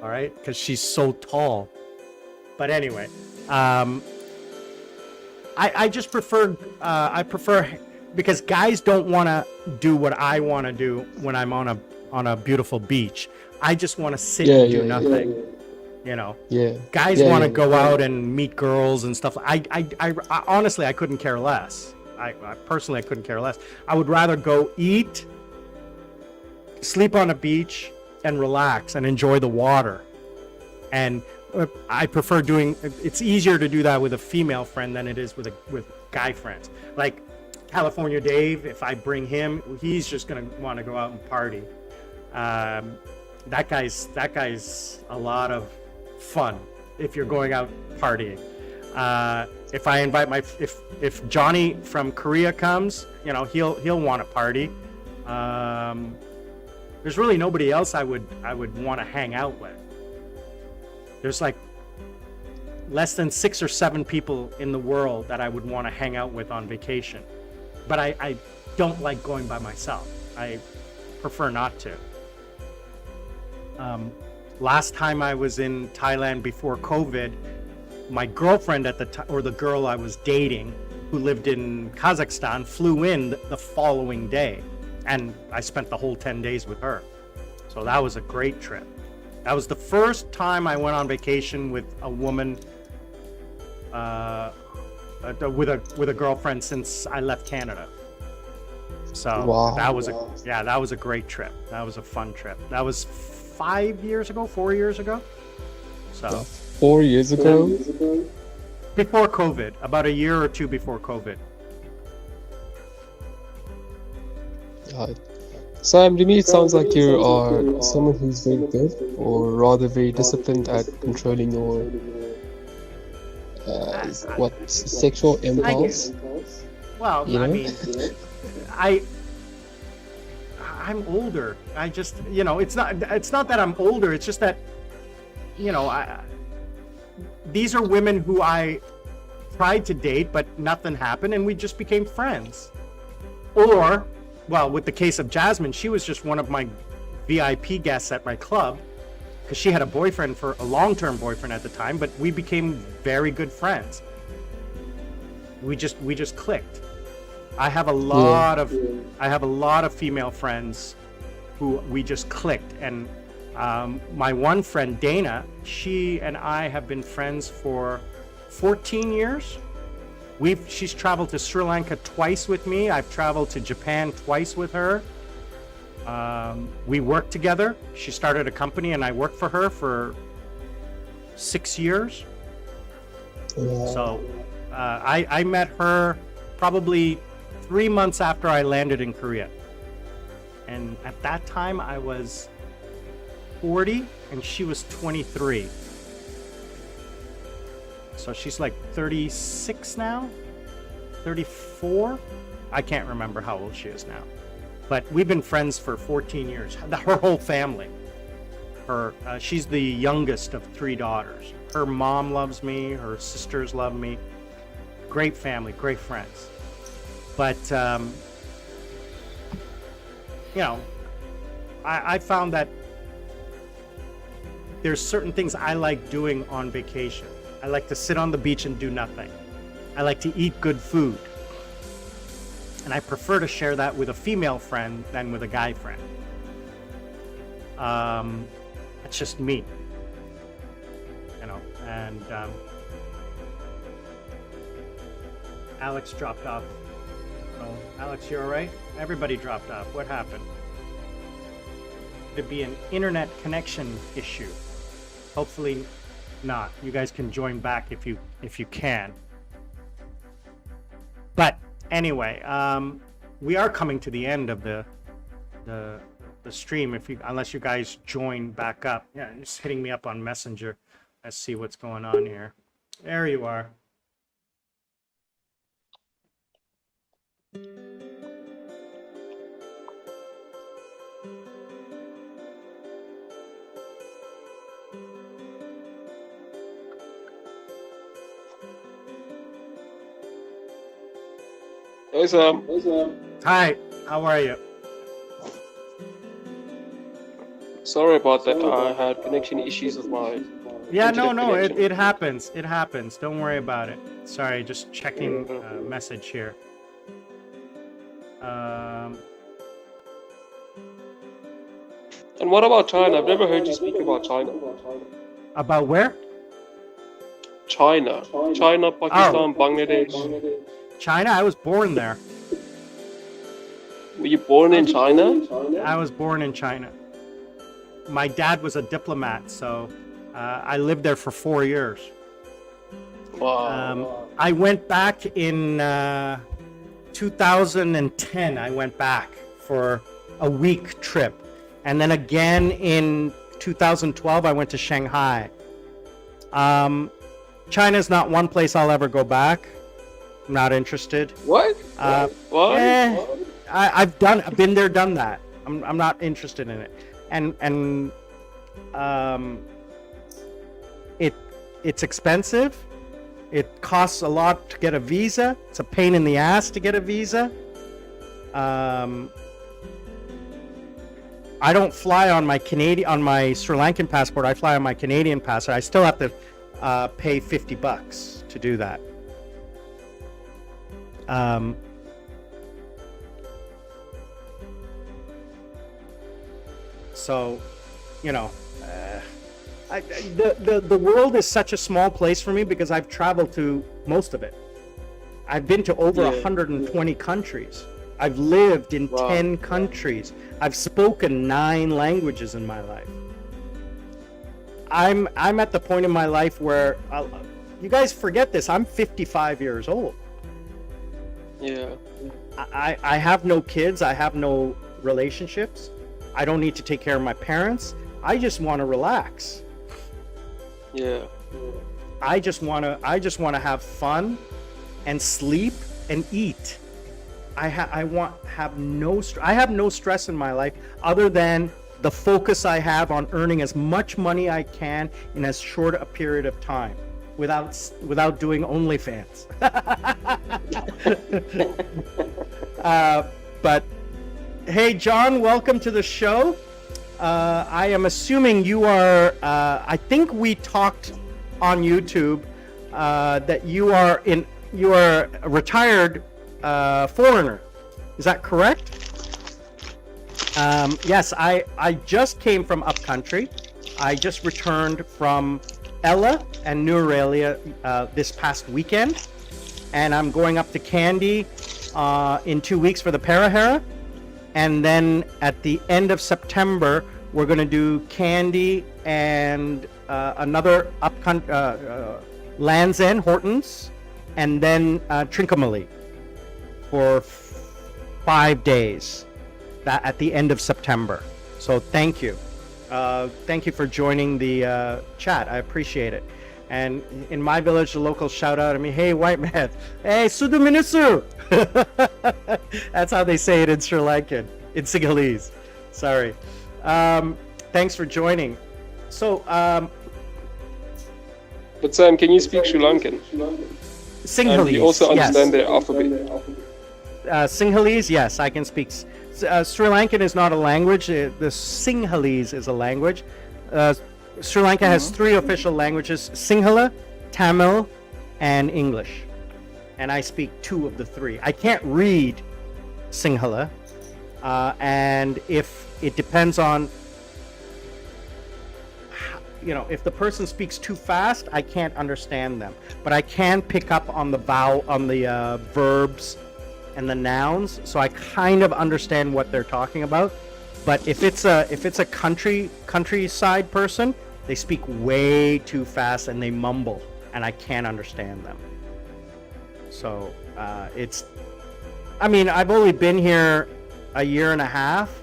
all right, because she's so tall. But anyway, I just prefer because guys don't want to do what I want to do when I'm on a beautiful beach. I just want to sit and do nothing. Guys want to go out and meet girls and stuff. I honestly, I couldn't care less. I personally couldn't care less. I would rather go eat, sleep on a beach, and relax and enjoy the water. And I prefer it's easier to do that with a female friend than it is with guy friends. Like California Dave, if I bring him, he's just gonna want to go out and party. That guy's a lot of fun if you're going out partying. If I invite if Johnny from Korea comes, you know, he'll want to party. There's really nobody else I would want to hang out with. There's like less than 6 or 7 people in the world that I would want to hang out with on vacation. But I don't like going by myself. I prefer not to. Last time I was in Thailand before COVID, my girlfriend at the time, or the girl I was dating, who lived in Kazakhstan, flew in the following day. And I spent the whole 10 days with her. So that was a great trip. That was the first time I went on vacation with a woman, with a girlfriend since I left Canada. So Wow. that was a great trip. That was a fun trip. That was 4 years ago. So 4 years ago? before COVID, about a year or two before COVID. Sam, to me it sounds like you are someone who's very good, or rather very disciplined at controlling your sexual impulse. Well, You I know? mean, I'm older. I just, you know, it's not that I'm older. It's just that, you know, these are women who I tried to date, but nothing happened, and we just became friends. Or, well, with the case of Jasmine, she was just one of my VIP guests at my club, because she had a long-term boyfriend at the time, but we became very good friends. We just clicked. I have a lot of female friends who we just clicked, and my one friend Dana, she and I have been friends for 14 years. She's traveled to Sri Lanka twice with me. I've traveled to Japan twice with her. We worked together. She started a company and I worked for her for 6 years. So I met her probably 3 months after I landed in Korea. And at that time I was 40 and she was 23. So she's like 36 now, 34. I can't remember how old she is now, but we've been friends for 14 years. Her whole family. She's the youngest of 3 daughters. Her mom loves me. Her sisters love me. Great family, great friends. But you know, I found that there's certain things I like doing on vacation. I like to sit on the beach and do nothing. I like to eat good food. And I prefer to share that with a female friend than with a guy friend. It's just me. You know, and Alex dropped off. Oh, Alex, you all right? Everybody dropped off. What happened? Could be an internet connection issue. Hopefully not. You guys can join back if you can. But anyway, we are coming to the end of the stream. Unless you guys join back up. Yeah, just hitting me up on Messenger. Let's see what's going on here. There you are. Hey Sam. Hi, how are you? Sorry about that. I had connection issues with my Yeah, internet no, connection. it happens. It happens. Don't worry about it. Sorry, just checking message here. And what about China? I've never heard you speak about China. About where? China, Pakistan, Bangladesh. China? I was born there. Were you born in China? I was born in China. My dad was a diplomat, so I lived there for 4 years. Wow. I went back in 2010, I went back for a week trip. And then again in 2012, I went to Shanghai. China's not one place I'll ever go back. I'm not interested. What? What? I've been there, done that. I'm not interested in it. And it's expensive. It costs a lot to get a visa. It's a pain in the ass to get a visa. I don't fly on my Sri Lankan passport. I fly on my Canadian passport. I still have to pay $50 to do that. So, you know, the world is such a small place for me because I've traveled to most of it. I've been to over 120 countries. I've lived in 10 countries. I've spoken 9 languages in my life. I'm at the point in my life where you guys forget this. I'm 55 years old. Yeah. I have no kids. I have no relationships. I don't need to take care of my parents. I just want to relax. Yeah. I just want to have fun and sleep and eat. I have no stress in my life other than the focus I have on earning as much money I can in as short a period of time without doing OnlyFans. But hey, John, welcome to the show. I am assuming you are, I think we talked on YouTube that you are a retired foreigner. Is that correct? Yes, I just came from upcountry. I just returned from Ella and New Aurelia this past weekend. And I'm going up to Kandy in 2 weeks for the Parahera. And then at the end of September, we're going to do Kandy and another Land's End, Hortons, and then Trincomalee for 5 days at the end of September. So thank you. Thank you for joining the chat. I appreciate it. And in my village, the locals shout out at me, "Hey, white man. Hey, Sudu Minisu." That's how they say it in Sri Lankan, in Sinhalese. Sorry. Thanks for joining. So, but Sam, can you speak Sri Lankan? Sinhalese. And you also understand their alphabet. Sinhalese, yes, I can speak. Sri Lankan is not a language. The Sinhalese is a language. Sri Lanka has 3 official languages: Sinhala, Tamil, and English. And I speak 2 of the 3. I can't read Sinhala, and if it depends on, if the person speaks too fast, I can't understand them. But I can pick up on the verbs and the nouns, so I kind of understand what they're talking about. But if it's a countryside person, they speak way too fast and they mumble, and I can't understand them. So I've only been here a year and a half,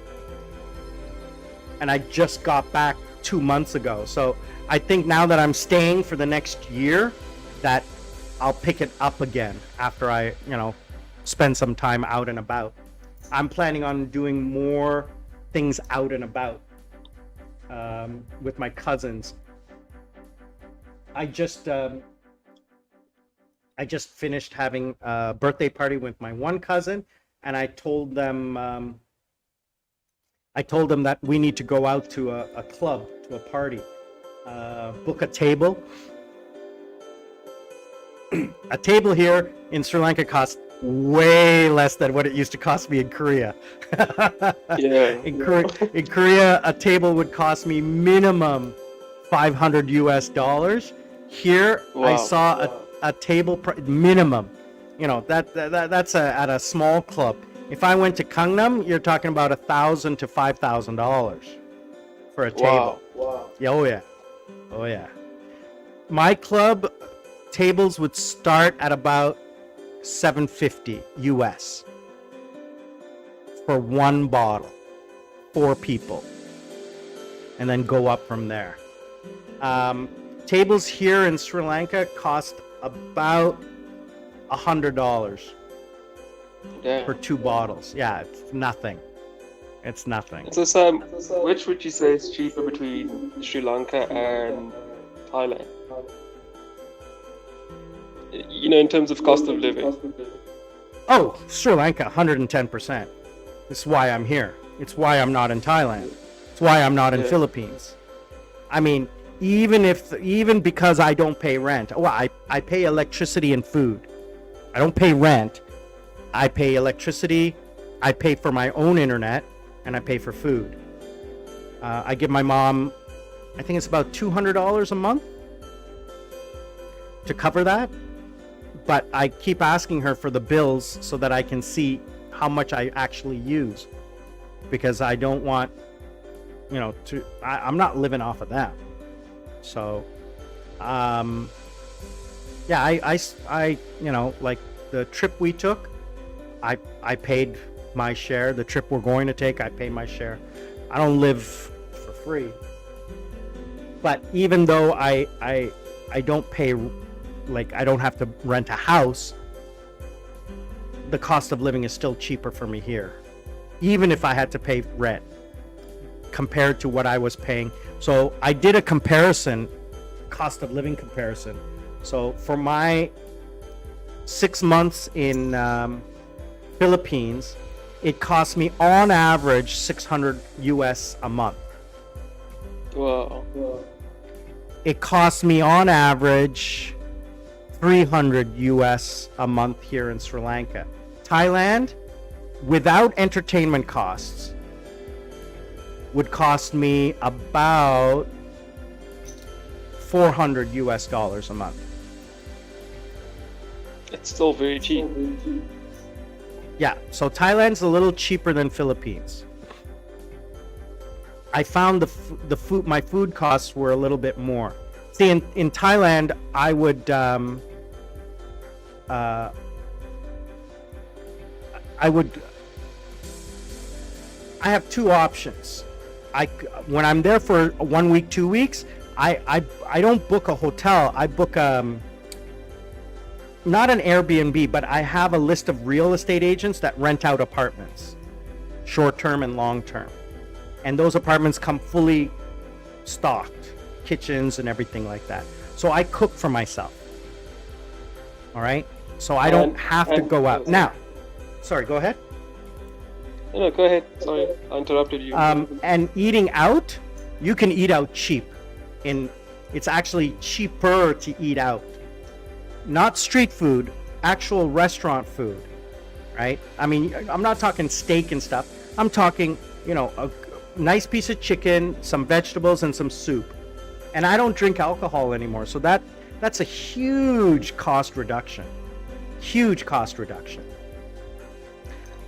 and I just got back 2 months ago. So I think now that I'm staying for the next year, that I'll pick it up again after I, spend some time out and about. I'm planning on doing more things out and about with my cousins. I just finished having a birthday party with my one cousin, and I told them that we need to go out to a club, to a party, book a table. A table here in Sri Lanka costs way less than what it used to cost me in Korea. In Korea, a table would cost me minimum $500 US. Here, I saw a table minimum. That's at a small club. If I went to Gangnam, you're talking about $1,000 to $5,000 for a table. Wow. Yeah, oh yeah. My club tables would start at about $7.50 US for one bottle, 4 people, and then go up from there. Tables here in Sri Lanka cost about $100 for 2 bottles. Yeah, it's nothing. It's nothing. So Sam, which would you say is cheaper between Sri Lanka and Thailand? You know, in terms of cost of living. Oh, Sri Lanka, 110%. This is why I'm here. It's why I'm not in Thailand. It's why I'm not in Philippines. I mean, even because I don't pay rent. Well, I pay electricity and food. I don't pay rent. I pay electricity. I pay for my own internet, and I pay for food. I give my mom, I think it's about $200 a month to cover that. But I keep asking her for the bills so that I can see how much I actually use, because I don't want, you know, I'm not living off of that. So, yeah, I, you know, like the trip we took, I paid my share. The trip we're going to take, I pay my share. I don't live for free. But even though I don't pay, like I don't have to rent a house, the cost of living is still cheaper for me here, even if I had to pay rent compared to what I was paying. So I did a comparison, cost of living comparison. So for my 6 months in Philippines, it cost me on average $600 US a month. Wow. It cost me on average $300 US a month here in Sri Lanka. Thailand, without entertainment costs, would cost me about $400 US a month. It's still very cheap. Yeah, so Thailand's a little cheaper than Philippines. I found the food, my food costs were a little bit more. See, in Thailand, I would I have 2 options. When I'm there for 1 week, 2 weeks, I don't book a hotel. I book not an Airbnb, but I have a list of real estate agents that rent out apartments, short term and long term. And those apartments come fully stocked, kitchens and everything like that. So I cook for myself. All right? So I don't have to go out. Now, sorry, go ahead. No, go ahead. Sorry, I interrupted you. And eating out, you can eat out cheap. It's actually cheaper to eat out. Not street food, actual restaurant food, right? I mean, I'm not talking steak and stuff. I'm talking, you know, a nice piece of chicken, some vegetables, and some soup. And I don't drink alcohol anymore, so that's a huge cost reduction. Huge cost reduction.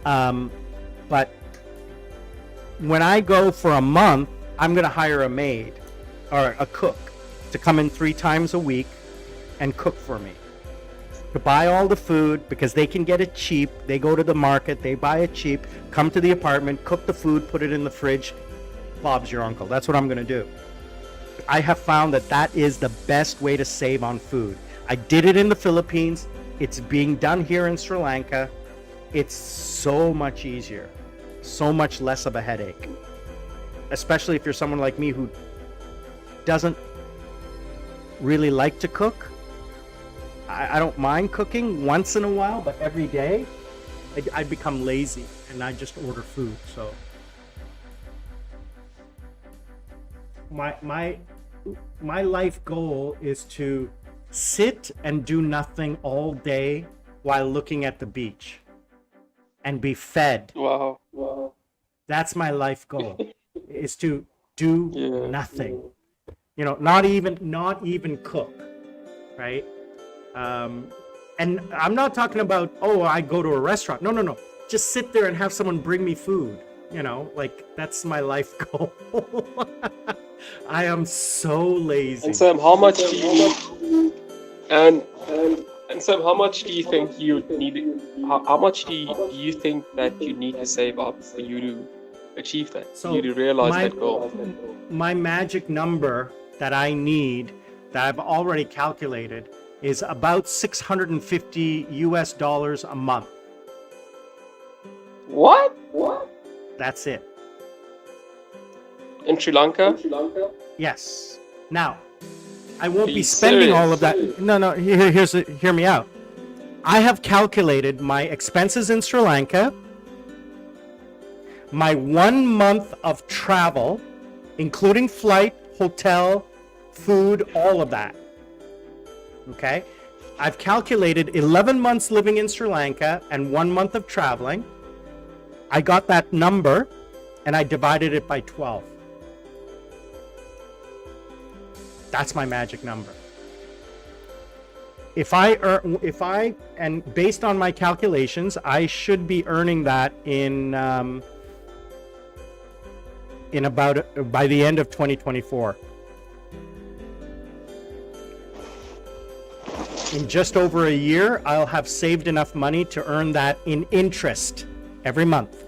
But when I go for a month, I'm going to hire a maid or a cook to come in 3 times a week and cook for me. To buy all the food, because they can get it cheap. They go to the market, they buy it cheap, come to the apartment, cook the food, put it in the fridge. Bob's your uncle. That's what I'm going to do. I have found that is the best way to save on food. I did it in the Philippines. It's being done here in Sri Lanka. It's so much easier, so much less of a headache, especially if you're someone like me who doesn't really like to cook. I don't mind cooking once in a while, but every day I become lazy and I just order food. So my life goal is to sit and do nothing all day while looking at the beach and be fed. Wow. That's my life goal, is to do nothing. You know, not even cook, right? And I'm not talking about, I go to a restaurant. No. Just sit there and have someone bring me food. You know, like that's my life goal. I am so lazy. And Sam, how much do you need? And And so, how much do you think you need? How much do you think that you need to save up for you to achieve that? So for you to realize my that goal? my magic number that I need, that I've already calculated, is about $650 a month. What? That's it. In Sri Lanka? Yes. Now, I won't Are be you spending all of serious? that. No, hear me out. I have calculated my expenses in Sri Lanka, my 1 month of travel, including flight, hotel, food, all of that. Okay? I've calculated 11 months living in Sri Lanka and 1 month of traveling. I got that number and I divided it by 12. That's my magic number. And based on my calculations, I should be earning that in about by the end of 2024. In just over a year, I'll have saved enough money to earn that in interest every month.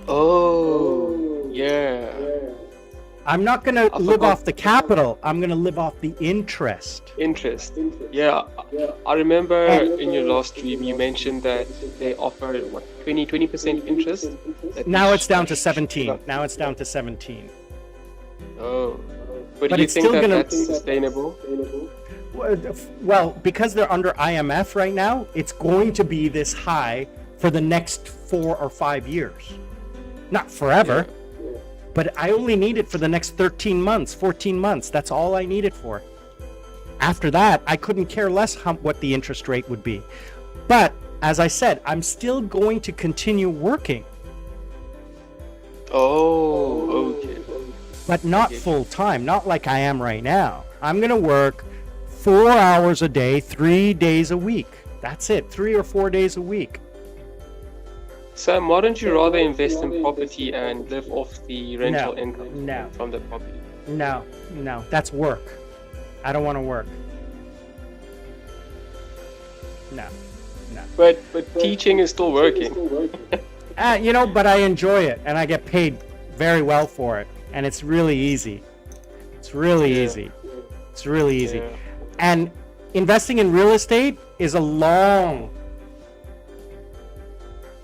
Oh, yeah. I'm not going to live forgot. off the capital. I'm going to live off the interest. Interest. Yeah. I remember in your last stream you mentioned that they offer what 20% interest. Now it's down to 17. Now it's down to 17. Oh. But But do you it's think still that gonna- that's sustainable? Well, because they're under IMF right now, it's going to be this high for the next 4 or 5 years. Not forever, but I only need it for the next 13 months, 14 months. That's all I need it for. After that, I couldn't care less what the interest rate would be. But as I said, I'm still going to continue working, Oh, okay. but not full time, not like I am right now. I'm going to work 4 hours a day, 3 days a week. That's it, 3 or 4 days a week. Sam, why don't you rather invest in property and live off the rental No, income no. from the property? No, that's work. I don't want to work. No. But teaching is still working. But I enjoy it and I get paid very well for it. And it's really easy. It's really Yeah. easy. It's really easy. Yeah. And investing in real estate is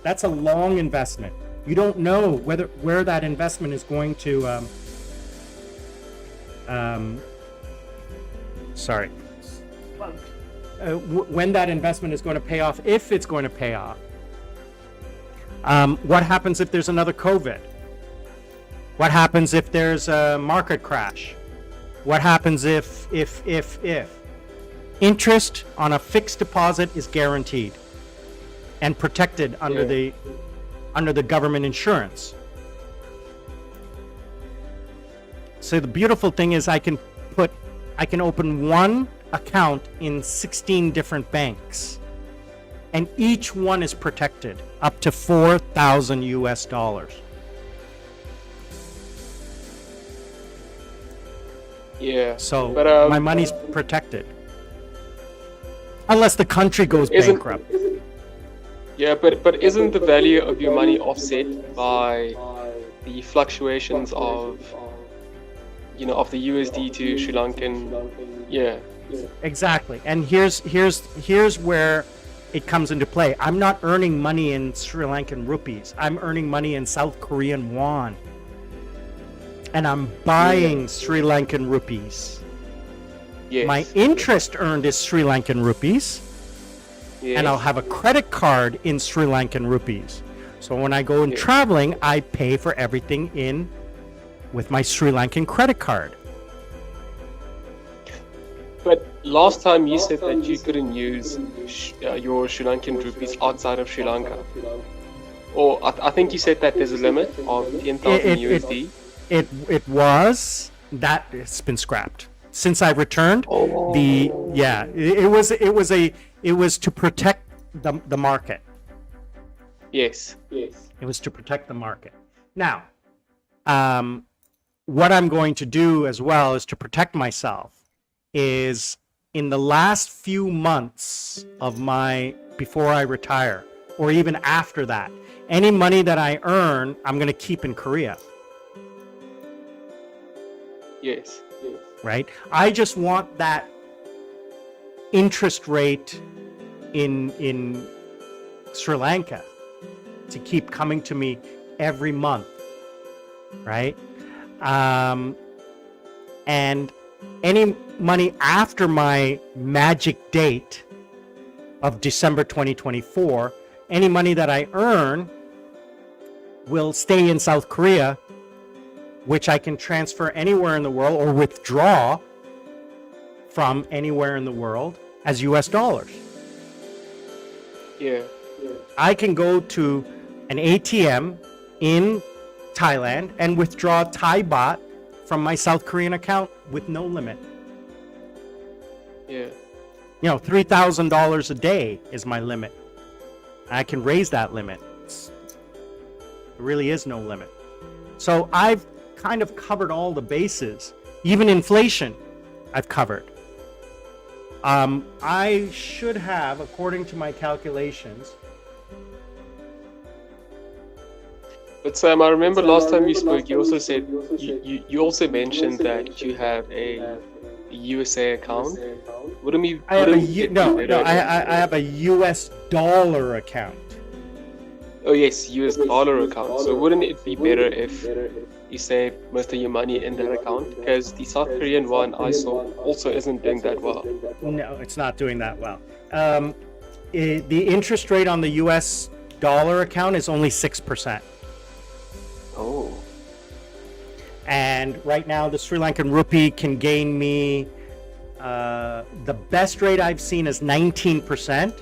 that's a long investment. You don't know where that investment is going to when that investment is going to pay off, if it's going to pay off. What happens if there's another COVID? What happens if there's a market crash? What happens if? Interest on a fixed deposit is guaranteed and protected under the government insurance. So the beautiful thing is I can open one account in 16 different banks, and each one is protected up to $4,000 US. Yeah. So But, my money's protected. Unless the country goes Isn't- bankrupt. Yeah, but isn't the value of your money offset by the fluctuations of the USD to Sri Lankan? Yeah. Exactly. And here's where it comes into play. I'm not earning money in Sri Lankan rupees. I'm earning money in South Korean won. And I'm buying Sri Lankan rupees. Yes. My interest earned is Sri Lankan rupees, Yes. and I'll have a credit card in Sri Lankan rupees. So when I go traveling, I pay for everything with my Sri Lankan credit card. But last time you said that you couldn't use your Sri Lankan rupees outside of Sri Lanka. Or I think you said that there's a limit of 10,000 USD. It was that it's been scrapped since I returned. Oh. It was to protect the market. Yes. It was to protect the market. Now, what I'm going to do as well is to protect myself is in the last few months of before I retire, or even after that, any money that I earn, I'm going to keep in Korea. Yes. Right? I just want that interest rate in Sri Lanka to keep coming to me every month, right? And any money after my magic date of December 2024, any money that I earn will stay in South Korea, which I can transfer anywhere in the world or withdraw from anywhere in the world as US dollars. Yeah. I can go to an ATM in Thailand and withdraw Thai baht from my South Korean account with no limit. Yeah. You know, $3,000 a day is my limit. I can raise that limit. There really is no limit. So I've kind of covered all the bases. Even inflation, I've covered. I should have, according to my calculations. But Sam, I remember last time we spoke, you also said you also mentioned that you have a USA account. Wouldn't we? I have a US dollar account. Oh yes, US dollar account. So wouldn't it be better if you save most of your money in that account? Because the South Korean one I saw also isn't doing that well. No, it's not doing that well. The interest rate on the US dollar account is only 6%. Oh. And right now the Sri Lankan rupee can gain me, the best rate I've seen is 19%,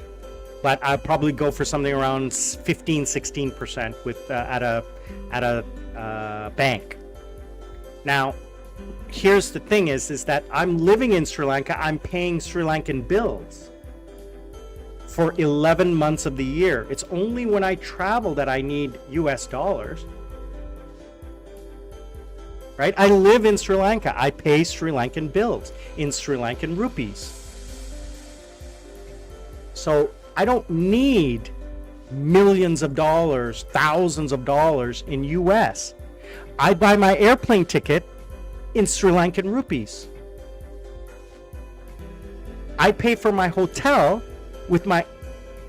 but I'd probably go for something around 15-16% with at a bank. Now, here's the thing is that I'm living in Sri Lanka, I'm paying Sri Lankan bills for 11 months of the year. It's only when I travel that I need US dollars. Right? I live in Sri Lanka. I pay Sri Lankan bills in Sri Lankan rupees. So I don't need millions of dollars, thousands of dollars in US. I buy my airplane ticket in Sri Lankan rupees. I pay for my hotel with my,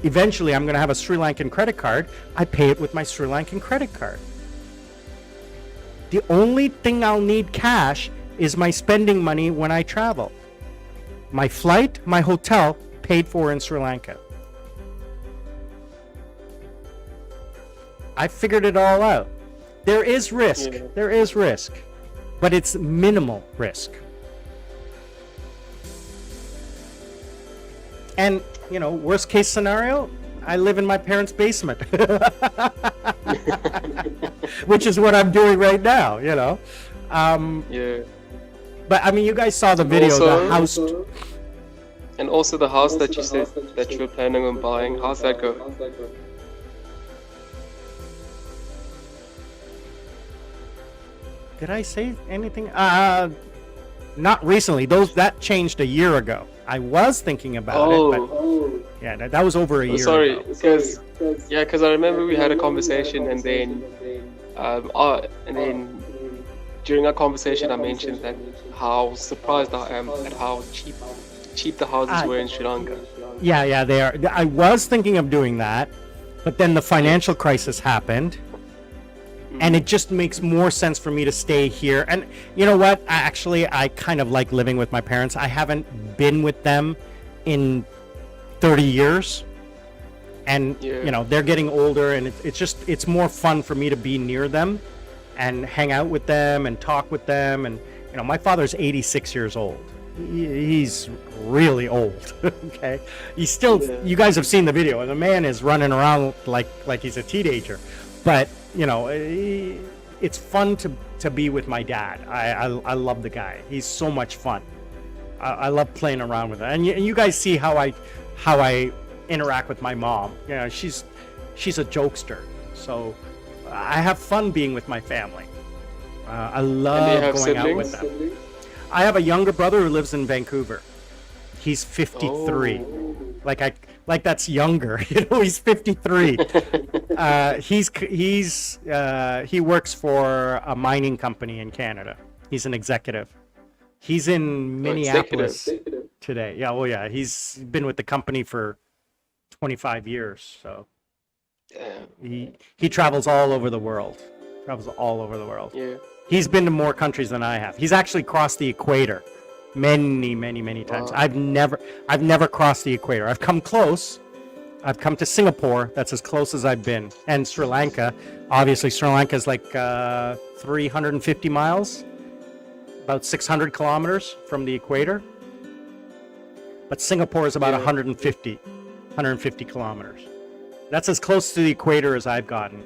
eventually I'm going to have a Sri Lankan credit card. I pay it with my Sri Lankan credit card. The only thing I'll need cash is my spending money when I travel. My flight, my hotel, paid for in Sri Lanka. I figured it all out. There is risk. Yeah. There is risk. But it's minimal risk. And, you know, worst case scenario, I live in my parents' basement. Which is what I'm doing right now, you know. Yeah. But I mean, you guys saw the video, Also- the house. And also the house that you said that you were planning on buying. How's that go? Did I say anything? Not recently. That changed a year ago. I was thinking about it, but yeah, that was over a year Sorry, ago. because I remember we had a conversation and then during our conversation I mentioned that how surprised I am at how cheap the houses were in Sri Lanka. Yeah, they are. I was thinking of doing that, but then the financial crisis happened. And it just makes more sense for me to stay here. And you know what? I kind of like living with my parents. I haven't been with them in 30 years. And, you know, they're getting older, and it's more fun for me to be near them and hang out with them and talk with them. And, you know, my father's 86 years old. He's really old. Okay. He's still, you guys have seen the video, and the man is running around like he's a teenager. But, you know, it's fun to be with my dad. I love the guy. He's so much fun. I love playing around with him. And you guys see how I interact with my mom. You know, she's a jokester. So I have fun being with my family. I love going out with them. I have a younger brother who lives in Vancouver. He's 53. Like that's younger. He's 53. He works for a mining company in Canada. He's an executive. He's in Minneapolis today. Yeah, well, yeah. He's been with the company for 25 years. So he travels all over the world. Yeah. He's been to more countries than I have. He's actually crossed the equator many times. Wow. I've never crossed the equator. I've come close. I've come to Singapore. That's as close as I've been. And Sri Lanka. Obviously, Sri Lanka is like 350 miles, about 600 kilometers from the equator. But Singapore is about 150 kilometers. That's as close to the equator as I've gotten.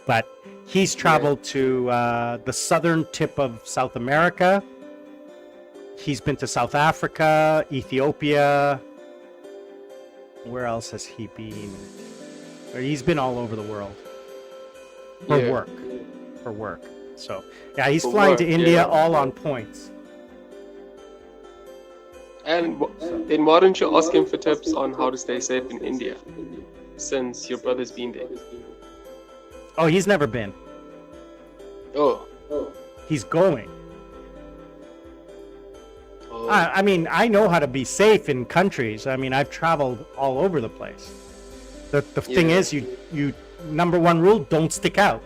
But he's traveled to the southern tip of South America. He's been to South Africa, Ethiopia. Where else has he been? He's been all over the world for work. So yeah, he's flying to India all on points. And then why don't you ask him for tips on how to stay safe in India, since your brother's been there? Oh, he's never been. Oh. He's going. Oh. I mean, I know how to be safe in countries. I mean, I've traveled all over the place. The thing is, you number one rule, don't stick out.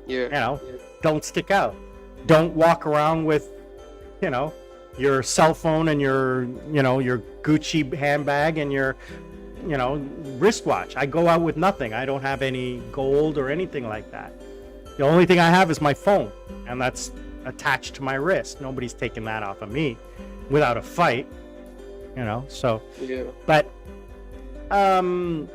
Yeah. Don't stick out. Don't walk around with, your cell phone and your Gucci handbag and your, wristwatch. I go out with nothing. I don't have any gold or anything like that. The only thing I have is my phone, and that's attached to my wrist. Nobody's taking that off of me without a fight, so. Yeah. But, I'm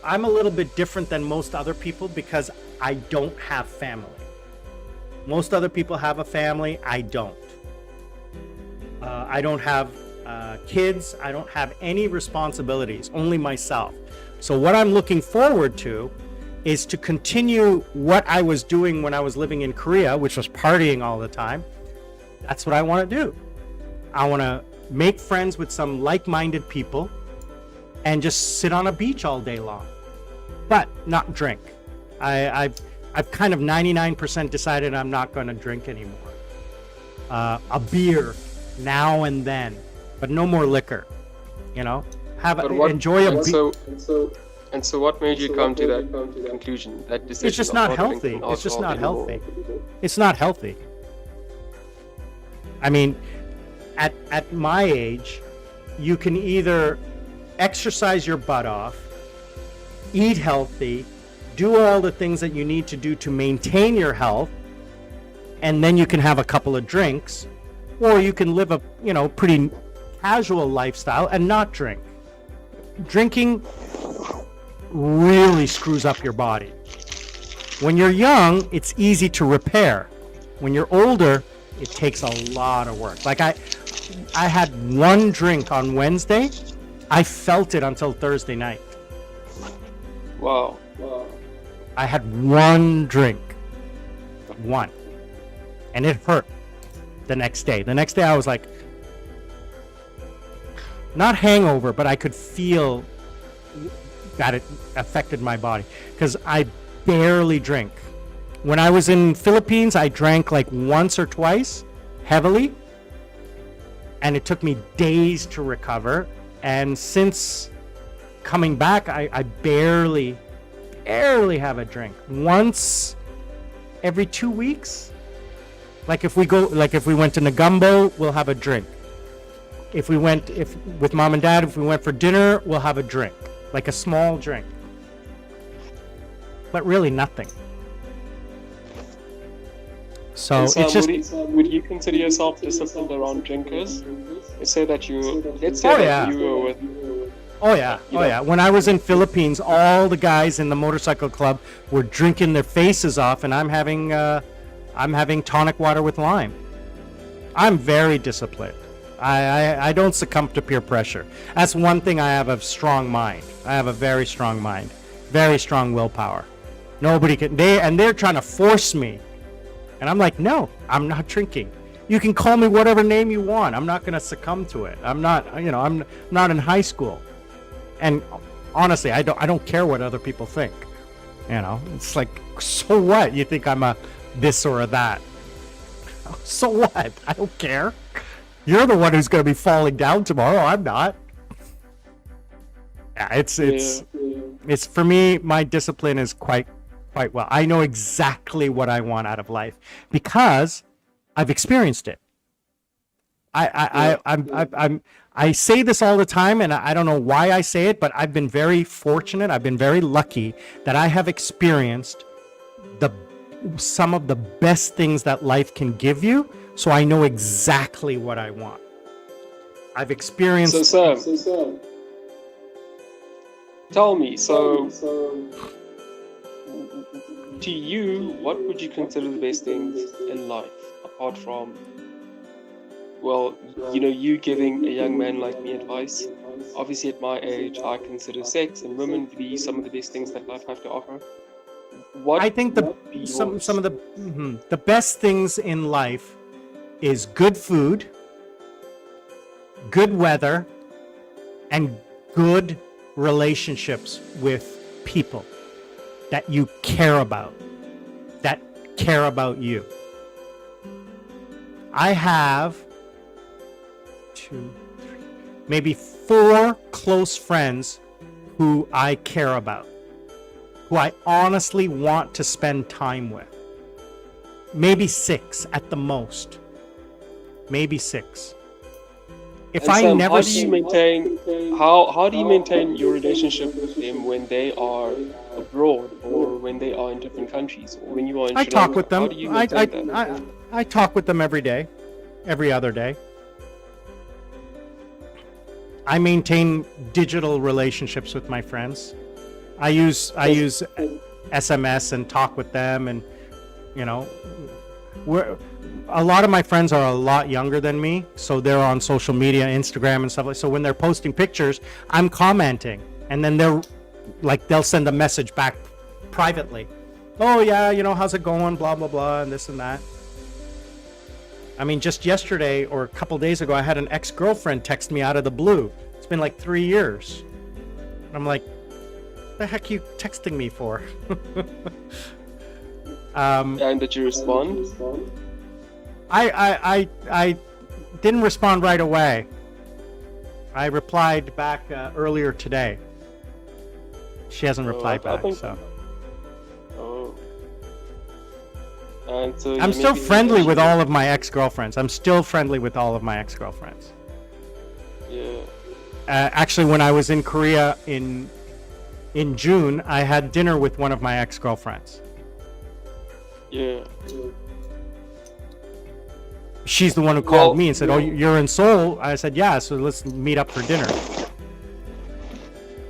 a little bit different than most other people because I don't have family. Most other people have a family. I don't. I don't have kids. I don't have any responsibilities, only myself. So what I'm looking forward to is to continue what I was doing when I was living in Korea, which was partying all the time. That's what I want to do. I want to make friends with some like-minded people and just sit on a beach all day long, but not drink. I've kind of 99% decided I'm not going to drink anymore. A beer now and then, but no more liquor. Enjoy a beer. And so what made you come to that conclusion? That decision? It's just not healthy. It's just not healthy. It's not healthy. I mean, at my age, you can either exercise your butt off, eat healthy, do all the things that you need to do to maintain your health, and then you can have a couple of drinks, or you can live a pretty casual lifestyle and not drink. Drinking really screws up your body. When you're young, it's easy to repair. When you're older, it takes a lot of work. Like I had one drink on Wednesday. I felt it until Thursday night. Wow. I had one drink. One. And it hurt the next day. The next day I was like, not hangover, but I could feel that it affected my body because I barely drink. When I was in Philippines, I drank like once or twice, heavily, and it took me days to recover. And since coming back, I barely have a drink. Once every 2 weeks. Like if we went to Negumbo, we'll have a drink. If with mom and dad, if we went for dinner, we'll have a drink. Like a small drink. But really nothing. So it's just. Would you consider yourself disciplined around drinkers? Let's say that you were with. Oh yeah. When I was in Philippines, all the guys in the motorcycle club were drinking their faces off, and I'm having tonic water with lime. I'm very disciplined. I don't succumb to peer pressure. That's one thing I have a strong mind. I have a very strong mind, very strong willpower. Nobody can. They're trying to force me, and I'm like, no, I'm not drinking. You can call me whatever name you want. I'm not gonna succumb to it. I'm not, I'm not in high school, and honestly, I don't care what other people think. It's like, so what? You think I'm a this or a that? So what? I don't care. You're the one who's gonna be falling down tomorrow. I'm not. Yeah, it's for me. My discipline is quite well. I know exactly what I want out of life because I've experienced it. I say this all the time, and I don't know why I say it, but I've been very fortunate. I've been very lucky that I have experienced some of the best things that life can give you. So I know exactly what I want. I've experienced. So Sam, tell me. So, to you, what would you consider the best things in life, apart from, well, you giving a young man like me advice? Obviously, at my age, I consider sex and women to be some of the best things that life have to offer. I think some of the best things in life is good food, good weather, and good relationships with people that you care about, that care about you. I have 2, 3, maybe 4 close friends who I care about, who I honestly want to spend time with. Maybe 6 at the most. Maybe 6. If and I Sam, never how do you maintain your relationship with them when they are abroad or when they are in different countries or when you are in I Sri talk Lanka? with them. How do you maintain that? I talk with them every day, every other day. I maintain digital relationships with my friends. I use SMS and talk with them, and a lot of my friends are a lot younger than me, so they're on social media, Instagram and stuff like. So when they're posting pictures, I'm commenting, and then they'll send a message back privately. Oh yeah, how's it going? Blah blah blah, and this and that. I mean, just yesterday or a couple days ago, I had an ex-girlfriend text me out of the blue. It's been like 3 years. I'm like, the heck you texting me for? And did you respond? I didn't respond right away. I replied back earlier today. She hasn't replied back, so. Oh. And so I'm still friendly with all of my ex-girlfriends. Yeah. Actually, when I was in Korea in June, I had dinner with one of my ex-girlfriends. Yeah. She's the one who called me and said, "Oh, you're in Seoul?" I said, "Yeah." So let's meet up for dinner.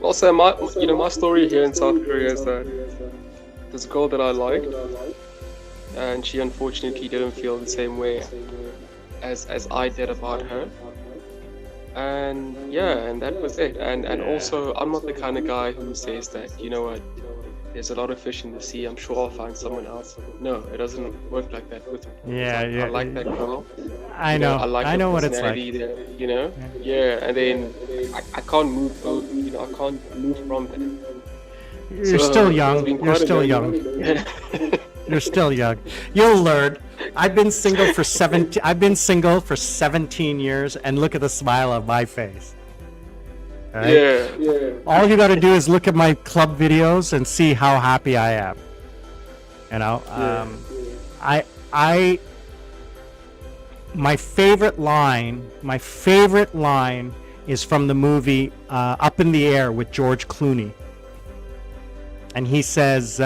Well, Sam, my story here in South Korea is that there's a girl that I liked, and she unfortunately didn't feel the same way as I did about her. And and that was it. And also, I'm not the kind of guy who says that, what, there's a lot of fish in the sea, I'm sure I'll find someone else. No, it doesn't work like that with me. I like that girl. I know. I know what it's like. And then I can't move. I can't move from that. You're still young. You're still young. You're still young. You'll learn. I've been single for 17 years, and look at the smile on my face. Right? Yeah. All you got to do is look at my club videos and see how happy I am. My favorite line is from the movie Up in the Air with George Clooney. And he says,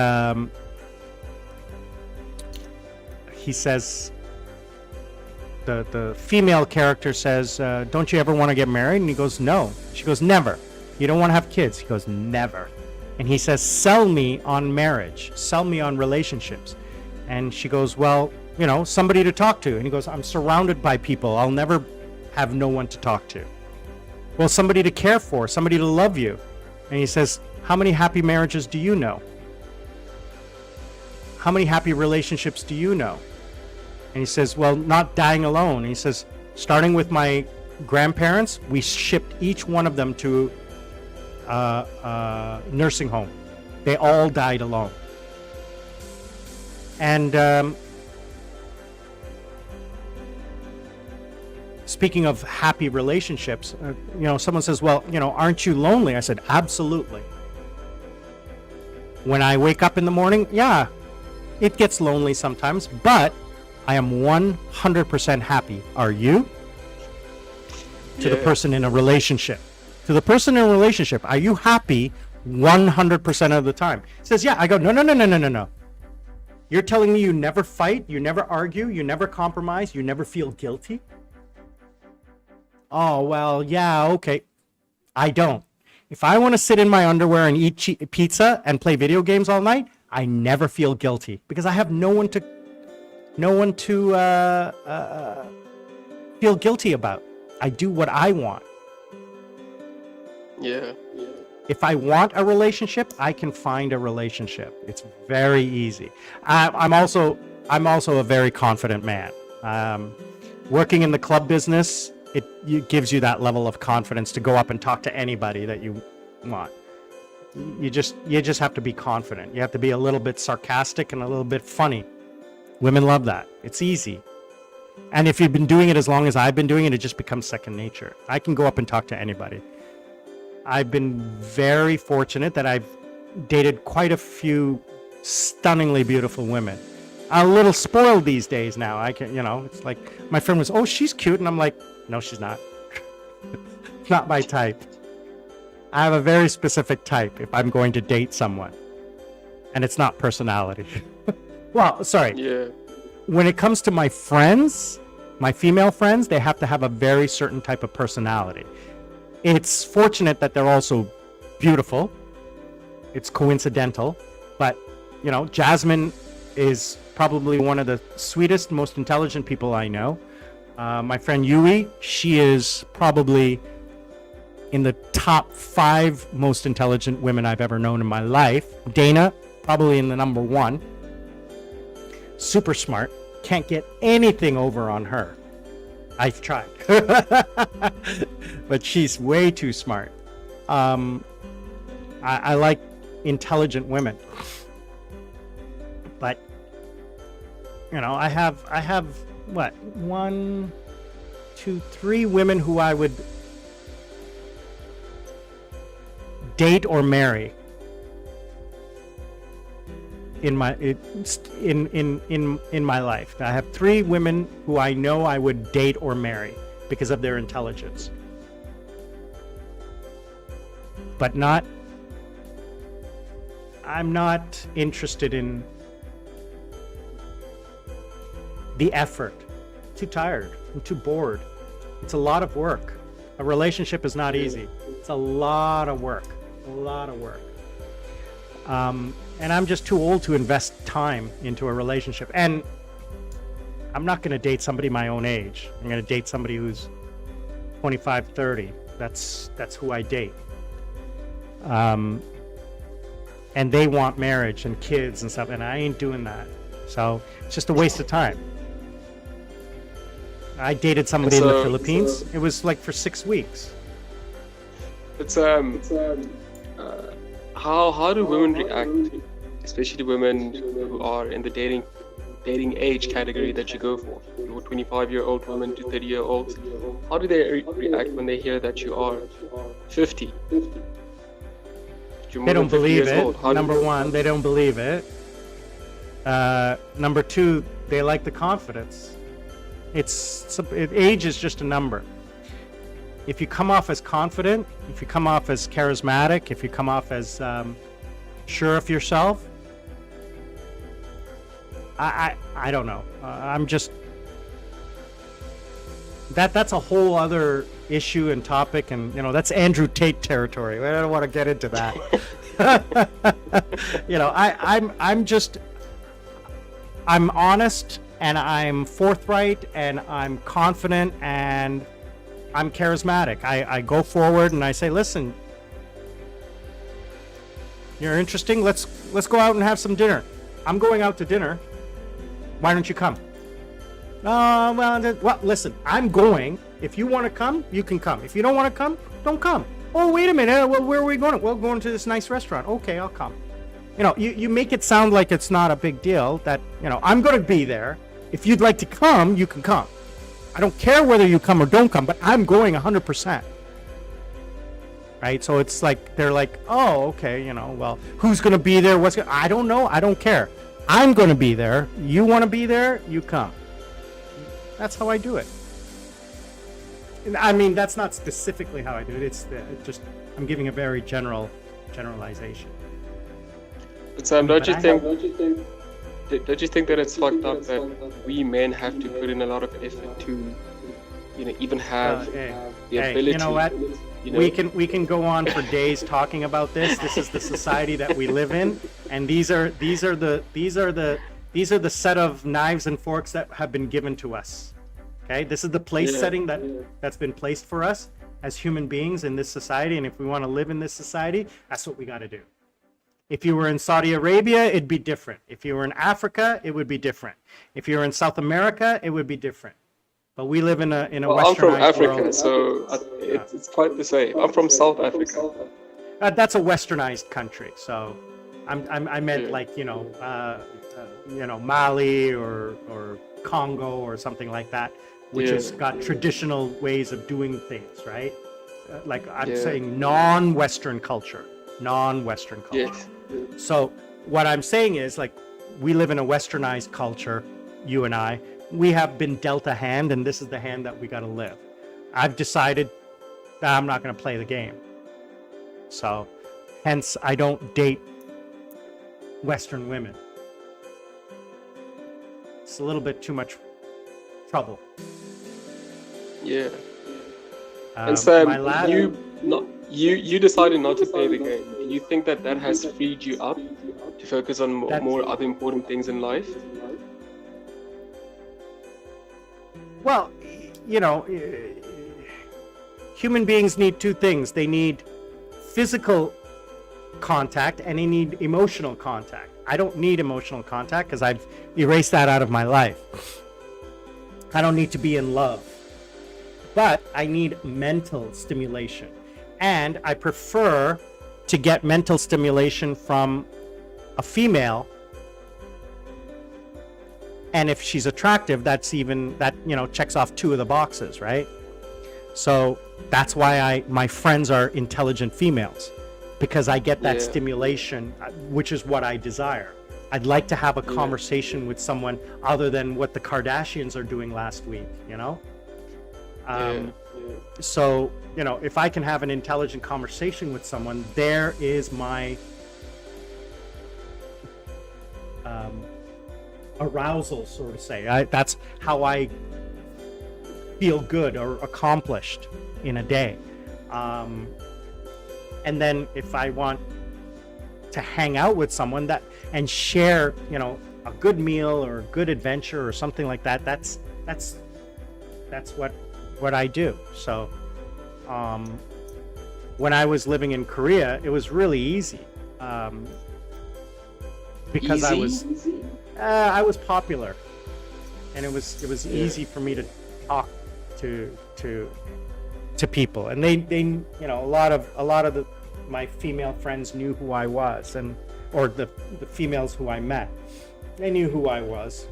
the female character says, don't you ever want to get married? And he goes, no. She goes, never. You don't want to have kids? He goes, never. And he says, sell me on marriage. Sell me on relationships. And she goes, well, somebody to talk to. And he goes, I'm surrounded by people. I'll never have no one to talk to. Well, somebody to care for, somebody to love you. And he says, how many happy marriages do you know? how many happy relationships do you know? And he says, well, not dying alone. And he says, starting with my grandparents, we shipped each one of them to a nursing home. They all died alone. And speaking of happy relationships, someone says, well, aren't you lonely? I said, absolutely. When I wake up in the morning, yeah, it gets lonely sometimes, but I am 100% happy. Are you? To the person in a relationship. To the person in a relationship, are you happy 100% of the time? He says, yeah. I go, no. You're telling me you never fight, you never argue, you never compromise, you never feel guilty? Oh, well, yeah, okay. I don't. If I want to sit in my underwear and eat pizza and play video games all night, I never feel guilty because I have no one to feel guilty about. I do what I want. Yeah. If I want a relationship, I can find a relationship. It's very easy. I'm also a very confident man. Working in the club business, it gives you that level of confidence to go up and talk to anybody that you want. You just have to be confident. You have to be a little bit sarcastic and a little bit funny. Women love that. It's easy. And if you've been doing it as long as I've been doing it, it just becomes second nature. I can go up and talk to anybody. I've been very fortunate that I've dated quite a few stunningly beautiful women. I'm a little spoiled these days now. I can, it's like my friend was, oh, she's cute. And I'm like, no, she's not. Not my type. I have a very specific type if I'm going to date someone. And it's not personality. Well, sorry. Yeah. When it comes to my friends, my female friends, they have to have a very certain type of personality. It's fortunate that they're also beautiful. It's coincidental. But, Jasmine is probably one of the sweetest, most intelligent people I know. My friend Yui, she is probably in the top 5 most intelligent women I've ever known in my life. Dana, probably in the number 1. Super smart. Can't get anything over on her. I've tried. But she's way too smart. I like intelligent women. But, I have what? 1, 2, 3 women who I would date or marry in my life. I have 3 women who I know I would date or marry because of their intelligence. But I'm not interested in the effort. I'm too tired. I'm too bored. It's a lot of work. A relationship is not easy. It's a lot of work. And I'm just too old to invest time into a relationship. And I'm not going to date somebody my own age. I'm going to date somebody who's 25, 30. That's who I date. And they want marriage and kids and stuff, and I ain't doing that. So it's just a waste of time. I dated somebody in the Philippines. It was like for 6 weeks. How do women react, especially women who are in the dating age category that you go for? You're 25-year-old women to 30-year-olds. How do they react when they hear that you are 50? They don't believe it. Number 1, they don't believe it. Number 2, they like the confidence. Age is just a number. If you come off as confident, if you come off as charismatic, if you come off as sure of yourself, I don't know. I'm just that's a whole other issue and topic, and that's Andrew Tate territory. I don't want to get into that. I'm honest, and I'm forthright, and I'm confident, and I'm charismatic. I go forward and I say, listen, you're interesting. Let's go out and have some dinner. I'm going out to dinner. Why don't you come? Well, listen, I'm going. If you want to come, you can come. If you don't want to come, don't come. Oh, wait a minute. Well, where are we going? Well, going to this nice restaurant. Okay, I'll come. You know, you make it sound like it's not a big deal that, you know, I'm going to be there. If you'd like to come, you can come. I don't care whether you come or don't come, but I'm going 100%. Right? So it's like, they're like, oh, okay, you know, well, who's going to be there? I don't know. I don't care. I'm going to be there. You want to be there? You come. That's how I do it. I mean, that's not specifically how I do it. It's just, I'm giving a very generalization. But Sam, don't you think that it's fucked up that we men have to put in a lot of effort to, you know, even have the ability? You know what? We can go on for days talking about this. This is the society that we live in, and these are the set of knives and forks that have been given to us. Okay, this is the place setting that's been placed for us as human beings in this society, and if we want to live in this society, that's what we got to do. If you were in Saudi Arabia, it'd be different. If you were in Africa, it would be different. If you were in South America, it would be different. But we live in a well, westernized I'm from Africa, world. so it's quite the same. I'm from South Africa. That's a westernized country. So I meant like, you know, Mali or Congo or something like that, which has got traditional ways of doing things, right? Like I'm saying non-Western culture. Yes. So what I'm saying is, like, we live in a westernized culture, you and I. We have been dealt a hand, and this is the hand that we got to live. I've decided that I'm not going to play the game. So hence I don't date Western women. It's a little bit too much trouble. Yeah. And Sam, you decided not to play the game. Do you think that has freed you up to focus on more other important things in life? Well, you know, human beings need two things. They need physical contact and they need emotional contact. I don't need emotional contact because I've erased that out of my life. I don't need to be in love. But I need mental stimulation. And I prefer to get mental stimulation from a female. And if she's attractive, that, you know, checks off two of the boxes, right? So that's why my friends are intelligent females, because I get that stimulation, which is what I desire. I'd like to have a conversation with someone other than what the Kardashians are doing last week, you know? So, you know, if I can have an intelligent conversation with someone, there is my arousal, so to say. That's how I feel good or accomplished in a day. And then if I want to hang out with someone and share, you know, a good meal or a good adventure or something like that, that's what I do. So when I was living in Korea, it was really easy, because I was popular, and it was easy for me to talk to people, and they you know, a lot of my female friends knew who I was, or the females who I met, they knew who I was.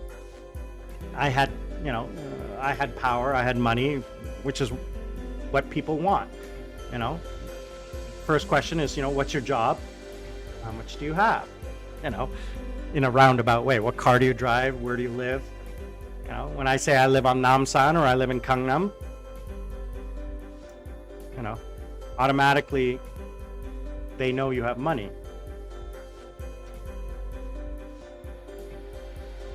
I had, you know, I had power, I had money, which is what people want, you know. First question is, you know, what's your job? How much do you have? You know, in a roundabout way. What car do you drive? Where do you live? You know, when I say I live on Namsan or I live in Gangnam, you know, automatically they know you have money.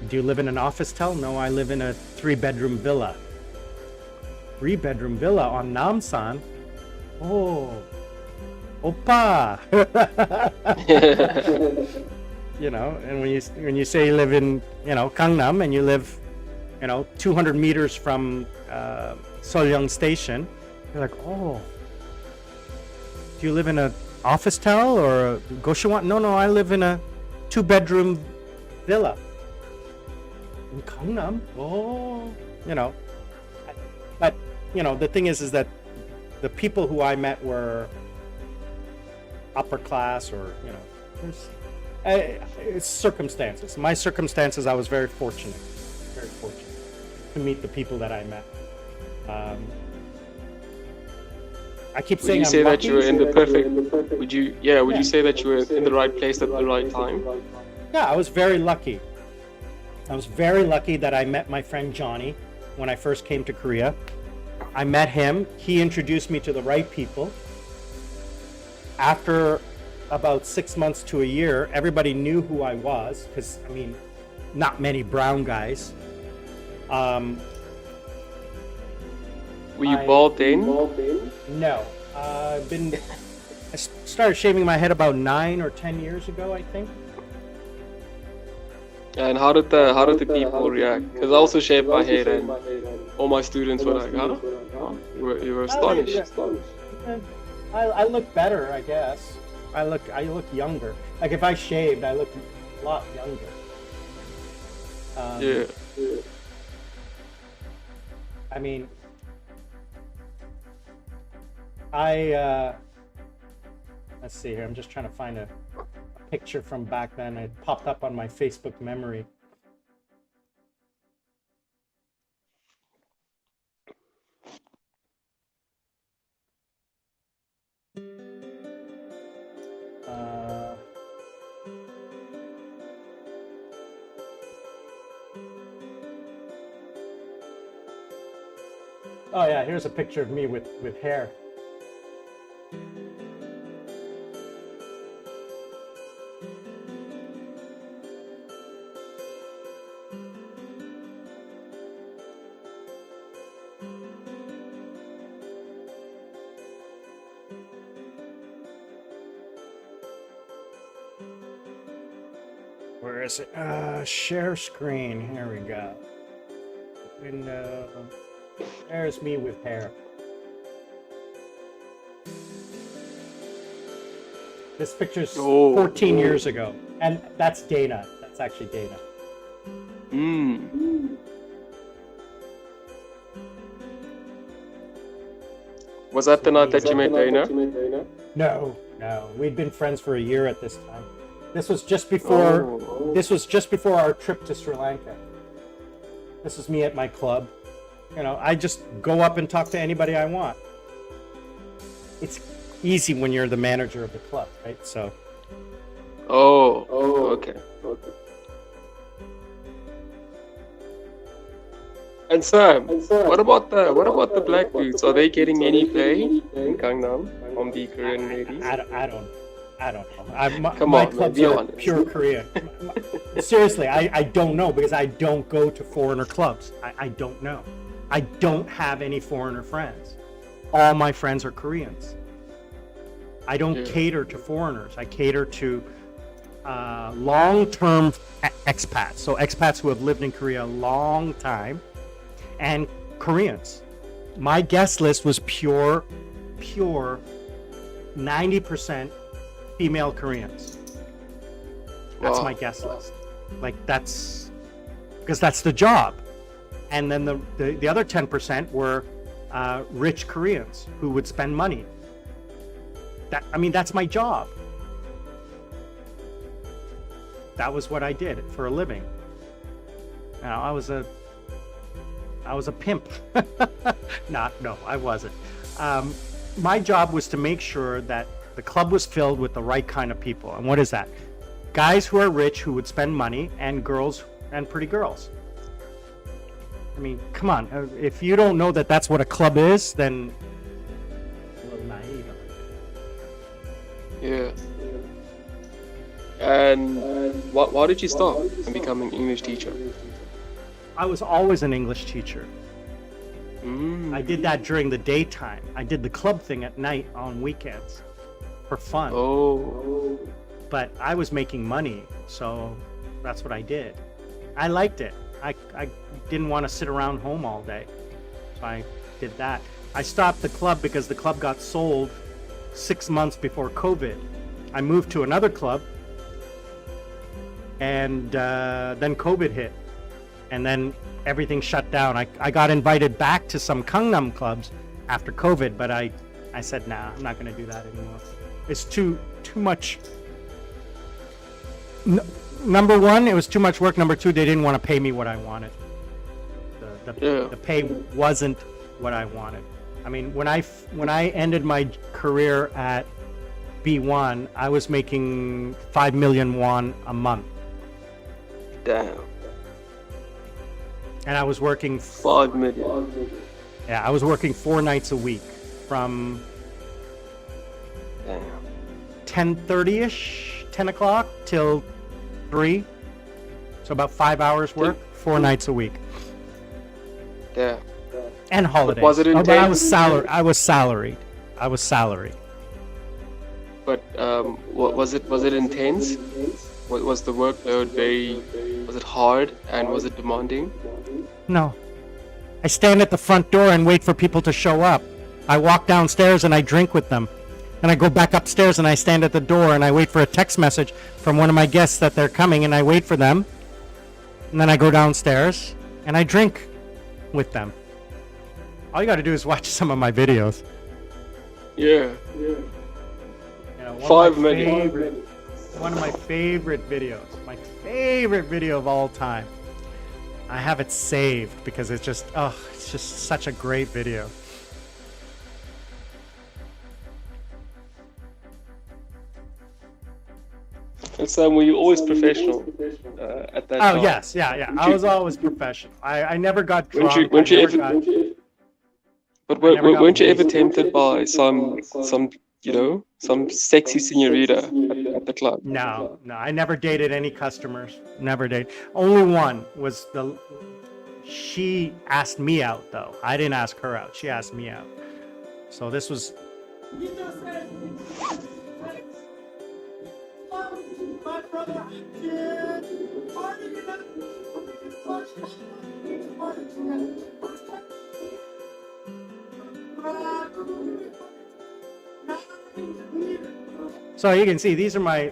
Do you live in an office tower? No, I live in a 3-bedroom villa. 3-bedroom villa on Namsan? Oh, oppa! You know, and when you say you live in, you know, Gangnam, and you live, you know, 200 meters from Seoljong Station, you're like, oh, do you live in an office tower or a Goshiwan? No, I live in a 2-bedroom villa in Gangnam. Oh, you know. But you know, the thing is that the people who I met were upper class, or you know, it's circumstances. My circumstances, I was very fortunate to meet the people that I met. I keep saying Would you say that you were in the perfect? Would you say that you were in the right place at the right time? Yeah, I was very lucky. I was very lucky that I met my friend Johnny when I first came to Korea. I met him. He introduced me to the right people. After about 6 months to a year, everybody knew who I was, because I mean, not many brown guys. Were you bald then? No. I started shaving my head about 9 or 10 years ago, I think. And how did the people react? Because I also shaved my head, and all my students were like, "Huh? You were astonished." I look better, I guess. I look younger. Like if I shaved, I look a lot younger. Yeah. I mean, let's see here. I'm just trying to find a picture from back then. It popped up on my Facebook memory. Oh yeah, here's a picture of me with hair. Where is it? Share screen. Here we go. Window. There's me with hair. This picture's 14 years ago. And that's Dana. That's actually Dana. Was that the night that you met Dana? No. We'd been friends for a year at this time. This was just before our trip to Sri Lanka. This is me at my club. You know, I just go up and talk to anybody I want. It's easy when you're the manager of the club, right? So. Okay. And Sam, what about the black dudes? Are they getting any play in Gangnam from the Korean ladies? I don't know. Come my on, clubs be are honest. pure Korean. Seriously, I don't know, because I don't go to foreigner clubs. I don't know. I don't have any foreigner friends. All my friends are Koreans. I don't cater to foreigners. I cater to long-term expats. So expats who have lived in Korea a long time, and Koreans. My guest list was pure 90% female Koreans. That's my guest list. Like, that's because that's the job. And then the other 10% were rich Koreans who would spend money. That's my job. That was what I did for a living. Now, I was a pimp. No, I wasn't. My job was to make sure that the club was filled with the right kind of people. And what is that? Guys who are rich, who would spend money, and girls, and pretty girls. I mean, come on. If you don't know that that's what a club is, then a little naive. Yeah. And why did you stop and become an English teacher? I was always an English teacher. I did that during the daytime. I did the club thing at night on weekends for fun. But I was making money, so that's what I did. I liked it. I didn't want to sit around home all day, so I did that. I stopped the club because the club got sold 6 months before COVID. I moved to another club, and then COVID hit, and then everything shut down. I got invited back to some Gangnam clubs after COVID, but I said, nah, I'm not going to do that anymore. It's too much. Number one, it was too much work. Number two, they didn't want to pay me what I wanted. The pay wasn't what I wanted. I mean, when I ended my career at B1, I was making 5 million won a month. Damn. And I was working 5 million. Yeah, I was working 4 nights a week from 10:30ish, 10 o'clock till 3. So about 5 hours work, 4 nights a week. Yeah. And holidays. Was it but I was salaried. But was it intense? Was the workload was it hard and was it demanding? No. I stand at the front door and wait for people to show up. I walk downstairs and I drink with them. And I go back upstairs and I stand at the door and I wait for a text message from one of my guests that they're coming, and I wait for them. And then I go downstairs and I drink with them. All you got to do is watch some of my videos. Yeah. You know, 5 million. One of my favorite videos. My favorite video of all time. I have it saved because it's just such a great video. And Sam, were you always professional at that time? Oh yes, yeah. I was always professional. I never got drunk. Weren't you ever tempted by some some sexy señorita at the club? No, I never dated any customers. Never dated. Only one was she asked me out though. I didn't ask her out. She asked me out. So this was. So you can see these are my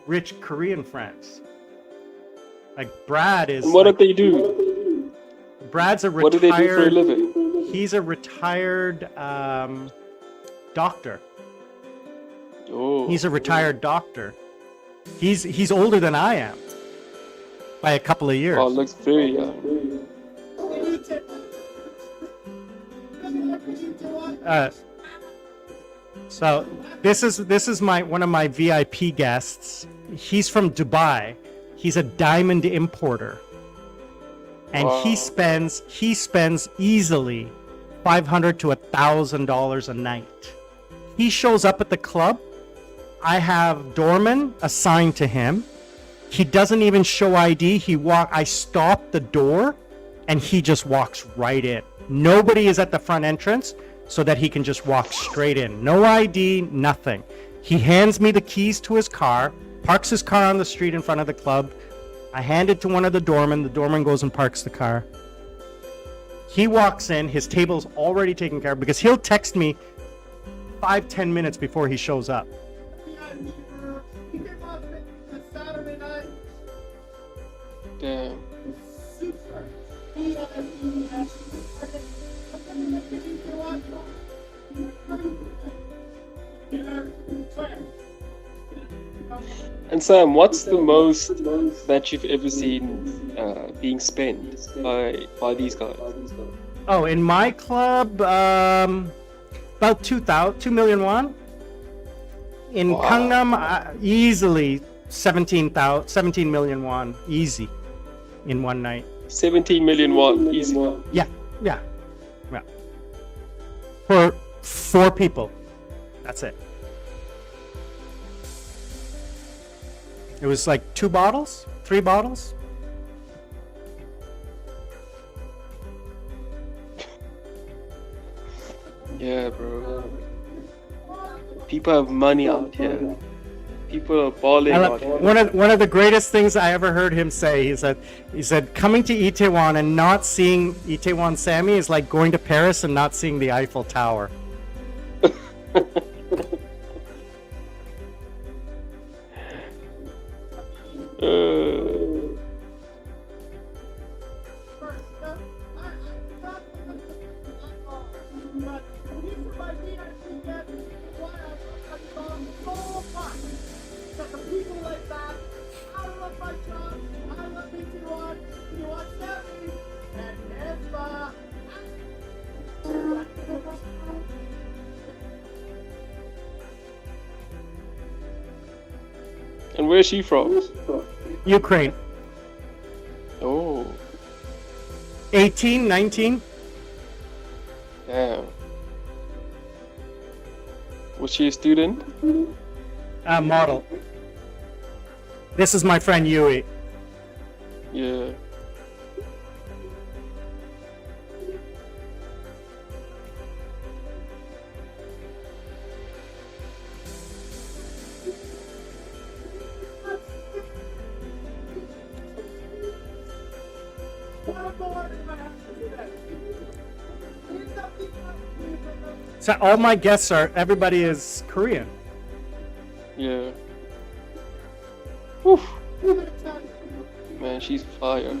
rich Korean friends. Like Brad is. And what do they do? Brad's a retired. What do they do for a living? He's a retired doctor. Oh. He's a retired doctor. He's older than I am by a couple of years. Oh, looks very young. So this is one of my VIP guests. He's from Dubai. He's a diamond importer, and wow. he spends easily $500 to $1,000 a night. He shows up at the club. I have doorman assigned to him. He doesn't even show ID. I stop the door, and he just walks right in. Nobody is at the front entrance, so that he can just walk straight in. No ID, nothing. He hands me the keys to his car, parks his car on the street in front of the club. I hand it to one of the doormen. The doorman goes and parks the car. He walks in. His table's already taken care of because he'll text me 5-10 minutes before he shows up. Damn. And Sam, what's the most that you've ever seen being spent by these guys? Oh, in my club, about 2 million won. In wow. Gangnam, easily 17 million won, easy, in one night. 17 million won, easy. Yeah. For 4 people, that's it. It was like 2 bottles, 3 bottles. Yeah, bro. People have money out here. People are balling out here. One of the greatest things I ever heard him say, he said coming to Itaewon and not seeing Itaewon Sammy is like going to Paris and not seeing the Eiffel Tower. But these are my VIP guests. Why I love my job so much. Because of people like that, I love my job. I love BT1. BT1 Sammy. And Nespa. And where's she from? Ukraine. Oh, 18, 19. damn. Was she a student? Model. This is my friend Yui. Yeah. So all my guests everybody is Korean. Yeah. Whew. Man, she's fire.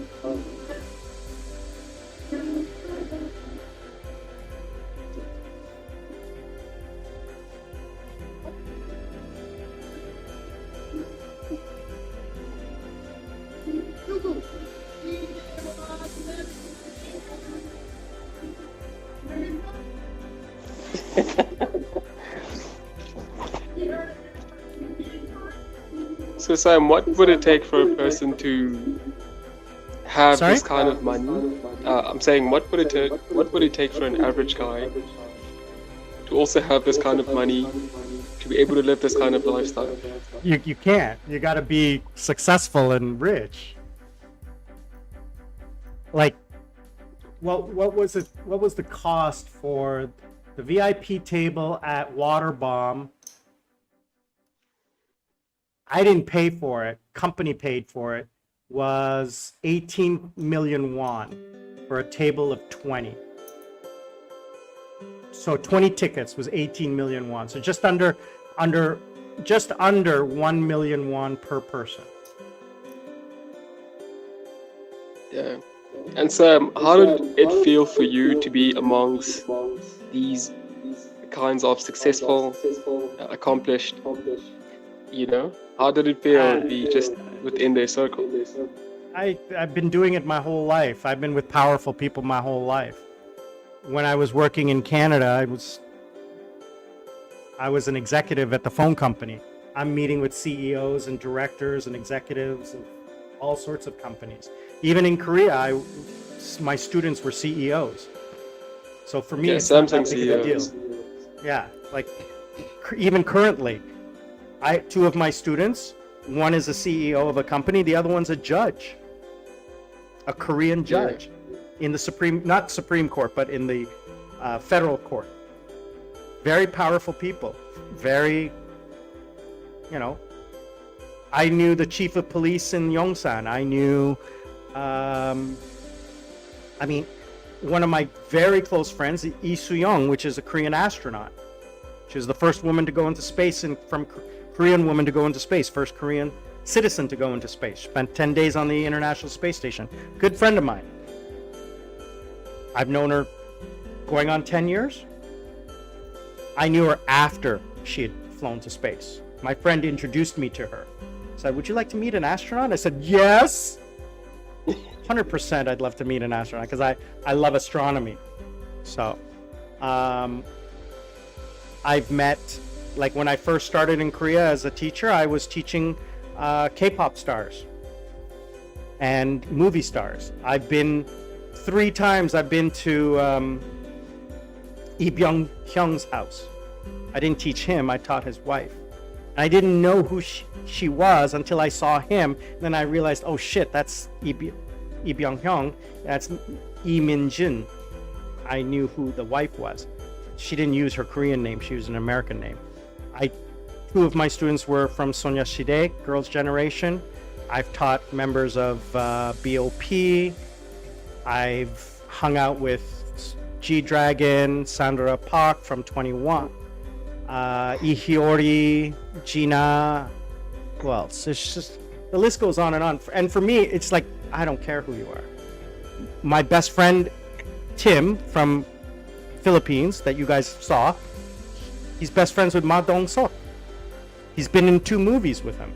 So Sam, what would it take for a person to have Sorry? this kind of money? I'm saying, what would it take for an average guy to also have this kind of money to be able to live this kind of lifestyle? You can't. You got to be successful and rich. Like, what was it? What was the cost for the VIP table at Waterbomb? I didn't pay for it. Company paid for it. Was 18 million won for a table of 20. So 20 tickets was 18 million won. So just under 1 million won per person. Yeah. And Sam, how did it feel for you to be amongst these kinds of successful, accomplished, you know? How did it feel to be just within their circle? I've been doing it my whole life. I've been with powerful people my whole life. When I was working in Canada, I was an executive at the phone company. I'm meeting with CEOs and directors and executives of all sorts of companies. Even in Korea, my students were CEOs. So for me, it's not that big of a deal. Yeah, like even currently, two of my students, one is a CEO of a company, the other one's a judge, a Korean judge in the not Supreme Court, but in the federal court. Very powerful people, very, I knew the chief of police in Yongsan. I knew, one of my very close friends, Lee Soo-young, which is a Korean astronaut. She was the first woman to go into space Korean woman to go into space, first Korean citizen to go into space. Spent 10 days on the International Space Station. Good friend of mine. I've known her going on 10 years. I knew her after she had flown to space. My friend introduced me to her. Said, would you like to meet an astronaut? I said, yes. 100% I'd love to meet an astronaut because I love astronomy. So, I've met, like when I first started in Korea as a teacher, I was teaching K-pop stars and movie stars. I've been 3 times I've been to Lee Byung-hyung's house. I didn't teach him, I taught his wife. And I didn't know who she was until I saw him. Then I realized, oh shit, that's Lee Byung-hyung. That's Lee Min-jin. I knew who the wife was. She didn't use her Korean name, she used an American name. 2 of my students were from Sonya-shide, Girls' Generation. I've taught members of BOP. I've hung out with G-Dragon, Sandra Park from 21. Lee Hyori, Gina. Who else? It's just, the list goes on. And for me, it's like, I don't care who you are. My best friend, Tim, from Philippines that you guys saw, he's best friends with Ma Dong-seok. He's been in 2 movies with him.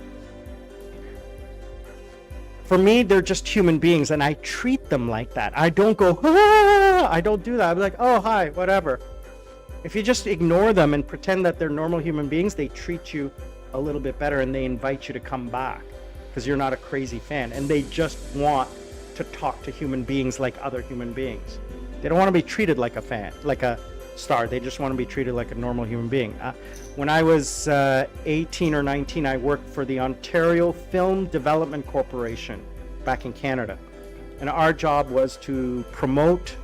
For me, they're just human beings, and I treat them like that. I don't go, ah! I don't do that. I'm like, oh, hi, whatever. If you just ignore them and pretend that they're normal human beings, they treat you a little bit better, and they invite you to come back because you're not a crazy fan, and they just want to talk to human beings like other human beings. They don't want to be treated like a fan, like a star. They just want to be treated like a normal human being. When I was 18 or 19, I worked for the Ontario Film Development Corporation back in Canada. And our job was to promote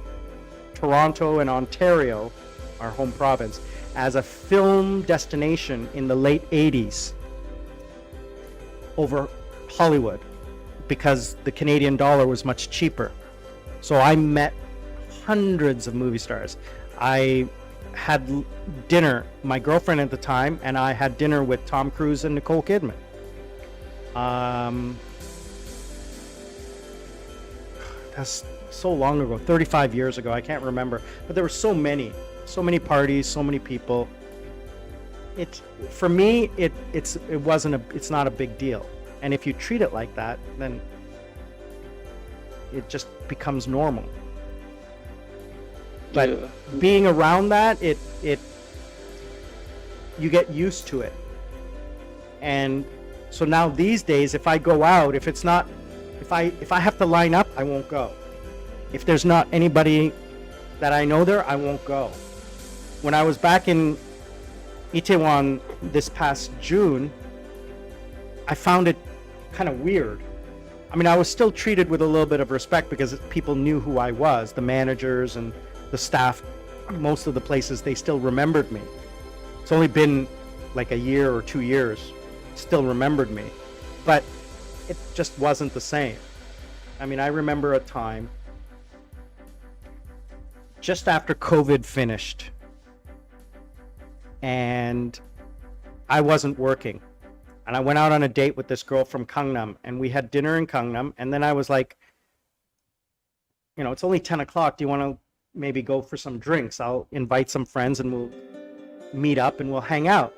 Toronto and Ontario, our home province, as a film destination in the late 80s over Hollywood, because the Canadian dollar was much cheaper. So I met hundreds of movie stars. I had dinner, my girlfriend at the time and I had dinner with Tom Cruise and Nicole Kidman. That's so long ago, 35 years ago, I can't remember, but there were so many parties, so many people. For me, it's not a big deal. And if you treat it like that, then it just becomes normal. But being around that, you get used to it. And so now these days, if I go out, if I have to line up, I won't go. If there's not anybody that I know there, I won't go. When I was back in Itaewon this past June, I found it kind of weird. I mean, I was still treated with a little bit of respect because people knew who I was, the managers and the staff. Most of the places, they still remembered me. It's only been like a year or 2 years, still remembered me, but it just wasn't the same. I mean, I remember a time just after COVID finished and I wasn't working, and I went out on a date with this girl from Gangnam, and we had dinner in Gangnam, and then I was like, you know, it's only 10 o'clock. Do you want to maybe go for some drinks? I'll invite some friends and we'll meet up and we'll hang out.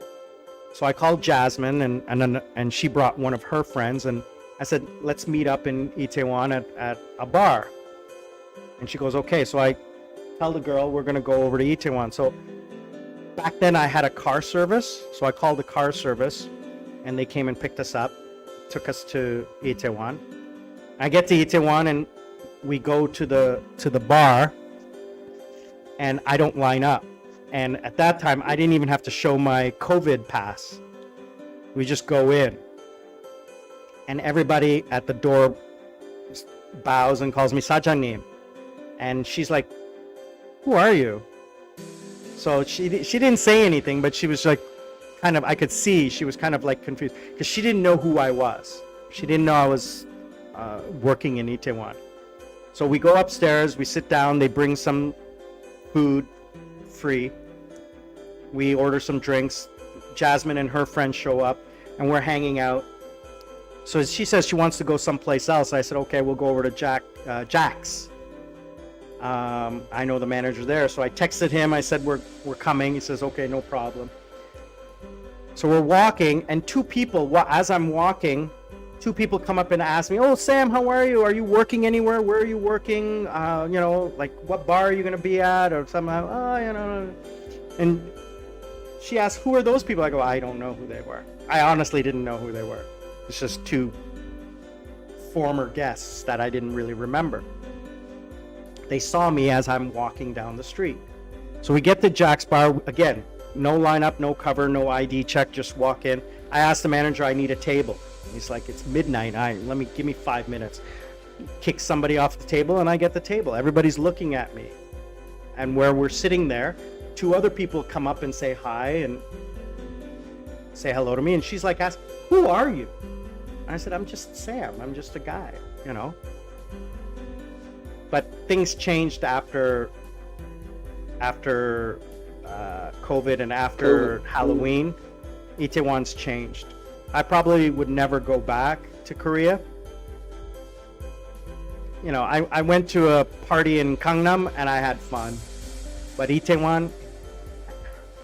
So I called Jasmine and she brought one of her friends, and I said, let's meet up in Itaewon at a bar. And she goes, okay. So I tell the girl we're going to go over to Itaewon. So back then I had a car service. So I called the car service and they came and picked us up, took us to Itaewon. I get to Itaewon and we go to the bar, and I don't line up. And at that time, I didn't even have to show my COVID pass. We just go in. And everybody at the door bows and calls me Sajanim. And she's like, who are you? So she didn't say anything, but she was like, kind of, I could see she was kind of like confused because she didn't know who I was. She didn't know I was working in Itaewon. So we go upstairs, we sit down, they bring some food free. We order some drinks. Jasmine and her friends show up and we're hanging out. So she says she wants to go someplace else. I said, okay, we'll go over to Jack's. I know the manager there. So I texted him. I said, we're coming. He says, okay, no problem. So we're walking, and two people, as I'm walking, two people come up and ask me, oh, Sam, how are you? Are you working anywhere? Where are you working? You know, like what bar are you going to be at? Or something. Oh, you know. And she asked, who are those people? I go, I don't know who they were. I honestly didn't know who they were. It's just two former guests that I didn't really remember. They saw me as I'm walking down the street. So we get to Jack's bar. Again, no lineup, no cover, no ID check, just walk in. I asked the manager, I need a table. He's like, it's midnight. Give me 5 minutes. Kick somebody off the table and I get the table. Everybody's looking at me. And where we're sitting there, two other people come up and say hi and say hello to me. And she's like, ask, who are you? And I said, I'm just Sam. I'm just a guy, you know. But things changed after COVID and after Halloween. Itaewon's changed. I probably would never go back to Korea. You know, I went to a party in Gangnam and I had fun. But Itaewon,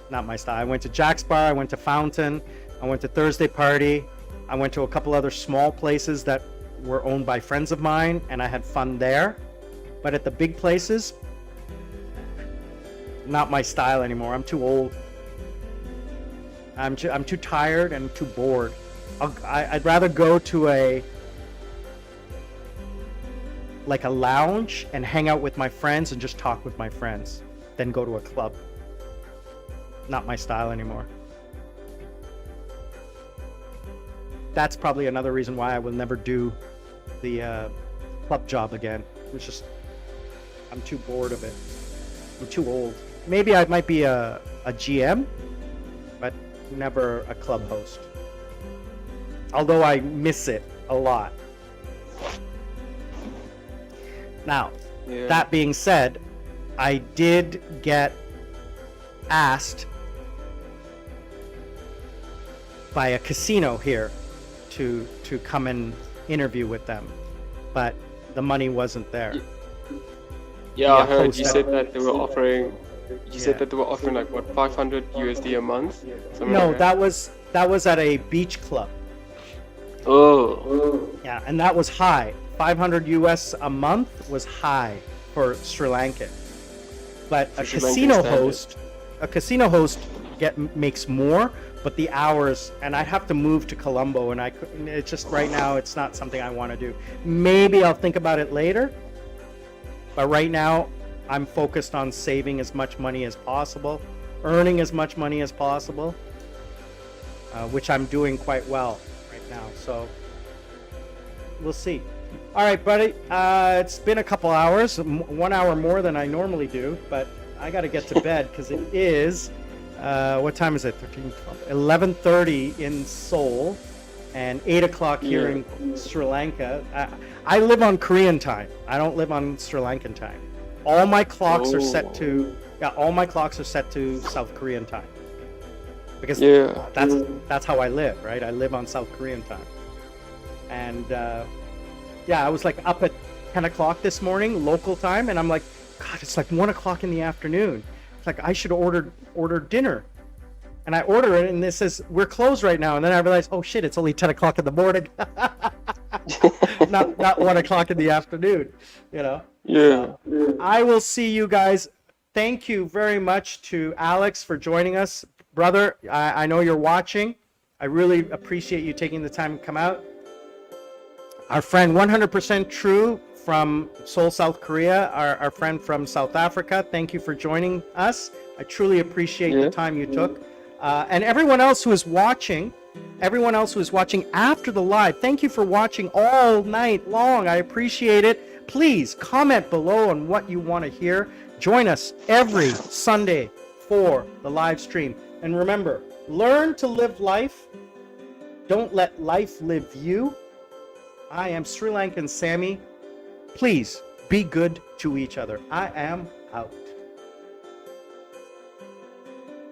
not my style. I went to Jack's Bar, I went to Fountain, I went to Thursday Party, I went to a couple other small places that were owned by friends of mine, and I had fun there. But at the big places, not my style anymore. I'm too old. I'm too tired and too bored. I'd rather go to a lounge and hang out with my friends and just talk with my friends than go to a club. Not my style anymore. That's probably another reason why I will never do the club job again. It's just, I'm too bored of it. I'm too old. Maybe I might be a GM, but never a club host. Although I miss it a lot. Now, that being said, I did get asked by a casino here to come and interview with them, but the money wasn't there. Yeah, I heard you said that they were offering. You said that they were offering like what, 500 USD a month? No, that was at a beach club. Oh. Yeah, and that was high. 500 US a month was high for Sri Lankan. But a casino host makes more, but the hours, and I'd have to move to Colombo, and it's just right now it's not something I want to do. Maybe I'll think about it later, but right now I'm focused on saving as much money as possible, earning as much money as possible, which I'm doing quite well right now. So we'll see. All right, buddy. It's been a couple hours, 1 hour more than I normally do, but I got to get to bed because it is, what time is it? 13, 12, 11:30 in Seoul and 8 o'clock here in Sri Lanka. I live on Korean time. I don't live on Sri Lankan time. All my clocks are set to, South Korean time. Because that's how I live, right? I live on South Korean time. And I was like up at 10 o'clock this morning, local time, and I'm like, God, it's like 1 o'clock in the afternoon. It's like I should order dinner. And I order it, and it says, we're closed right now. And then I realized, oh shit, it's only 10 o'clock in the morning. not 1 o'clock in the afternoon, you know? Yeah. I will see you guys. Thank you very much to Alex for joining us. Brother, I know you're watching. I really appreciate you taking the time to come out. Our friend 100% True from Seoul, South Korea, our friend from South Africa, thank you for joining us. I truly appreciate the time you took. And everyone else who is watching after the live, thank you for watching all night long. I appreciate it. Please comment below on what you want to hear. Join us every Sunday for the live stream. And remember, learn to live life. Don't let life live you. I am Sri Lankan Sammy. Please be good to each other. I am out.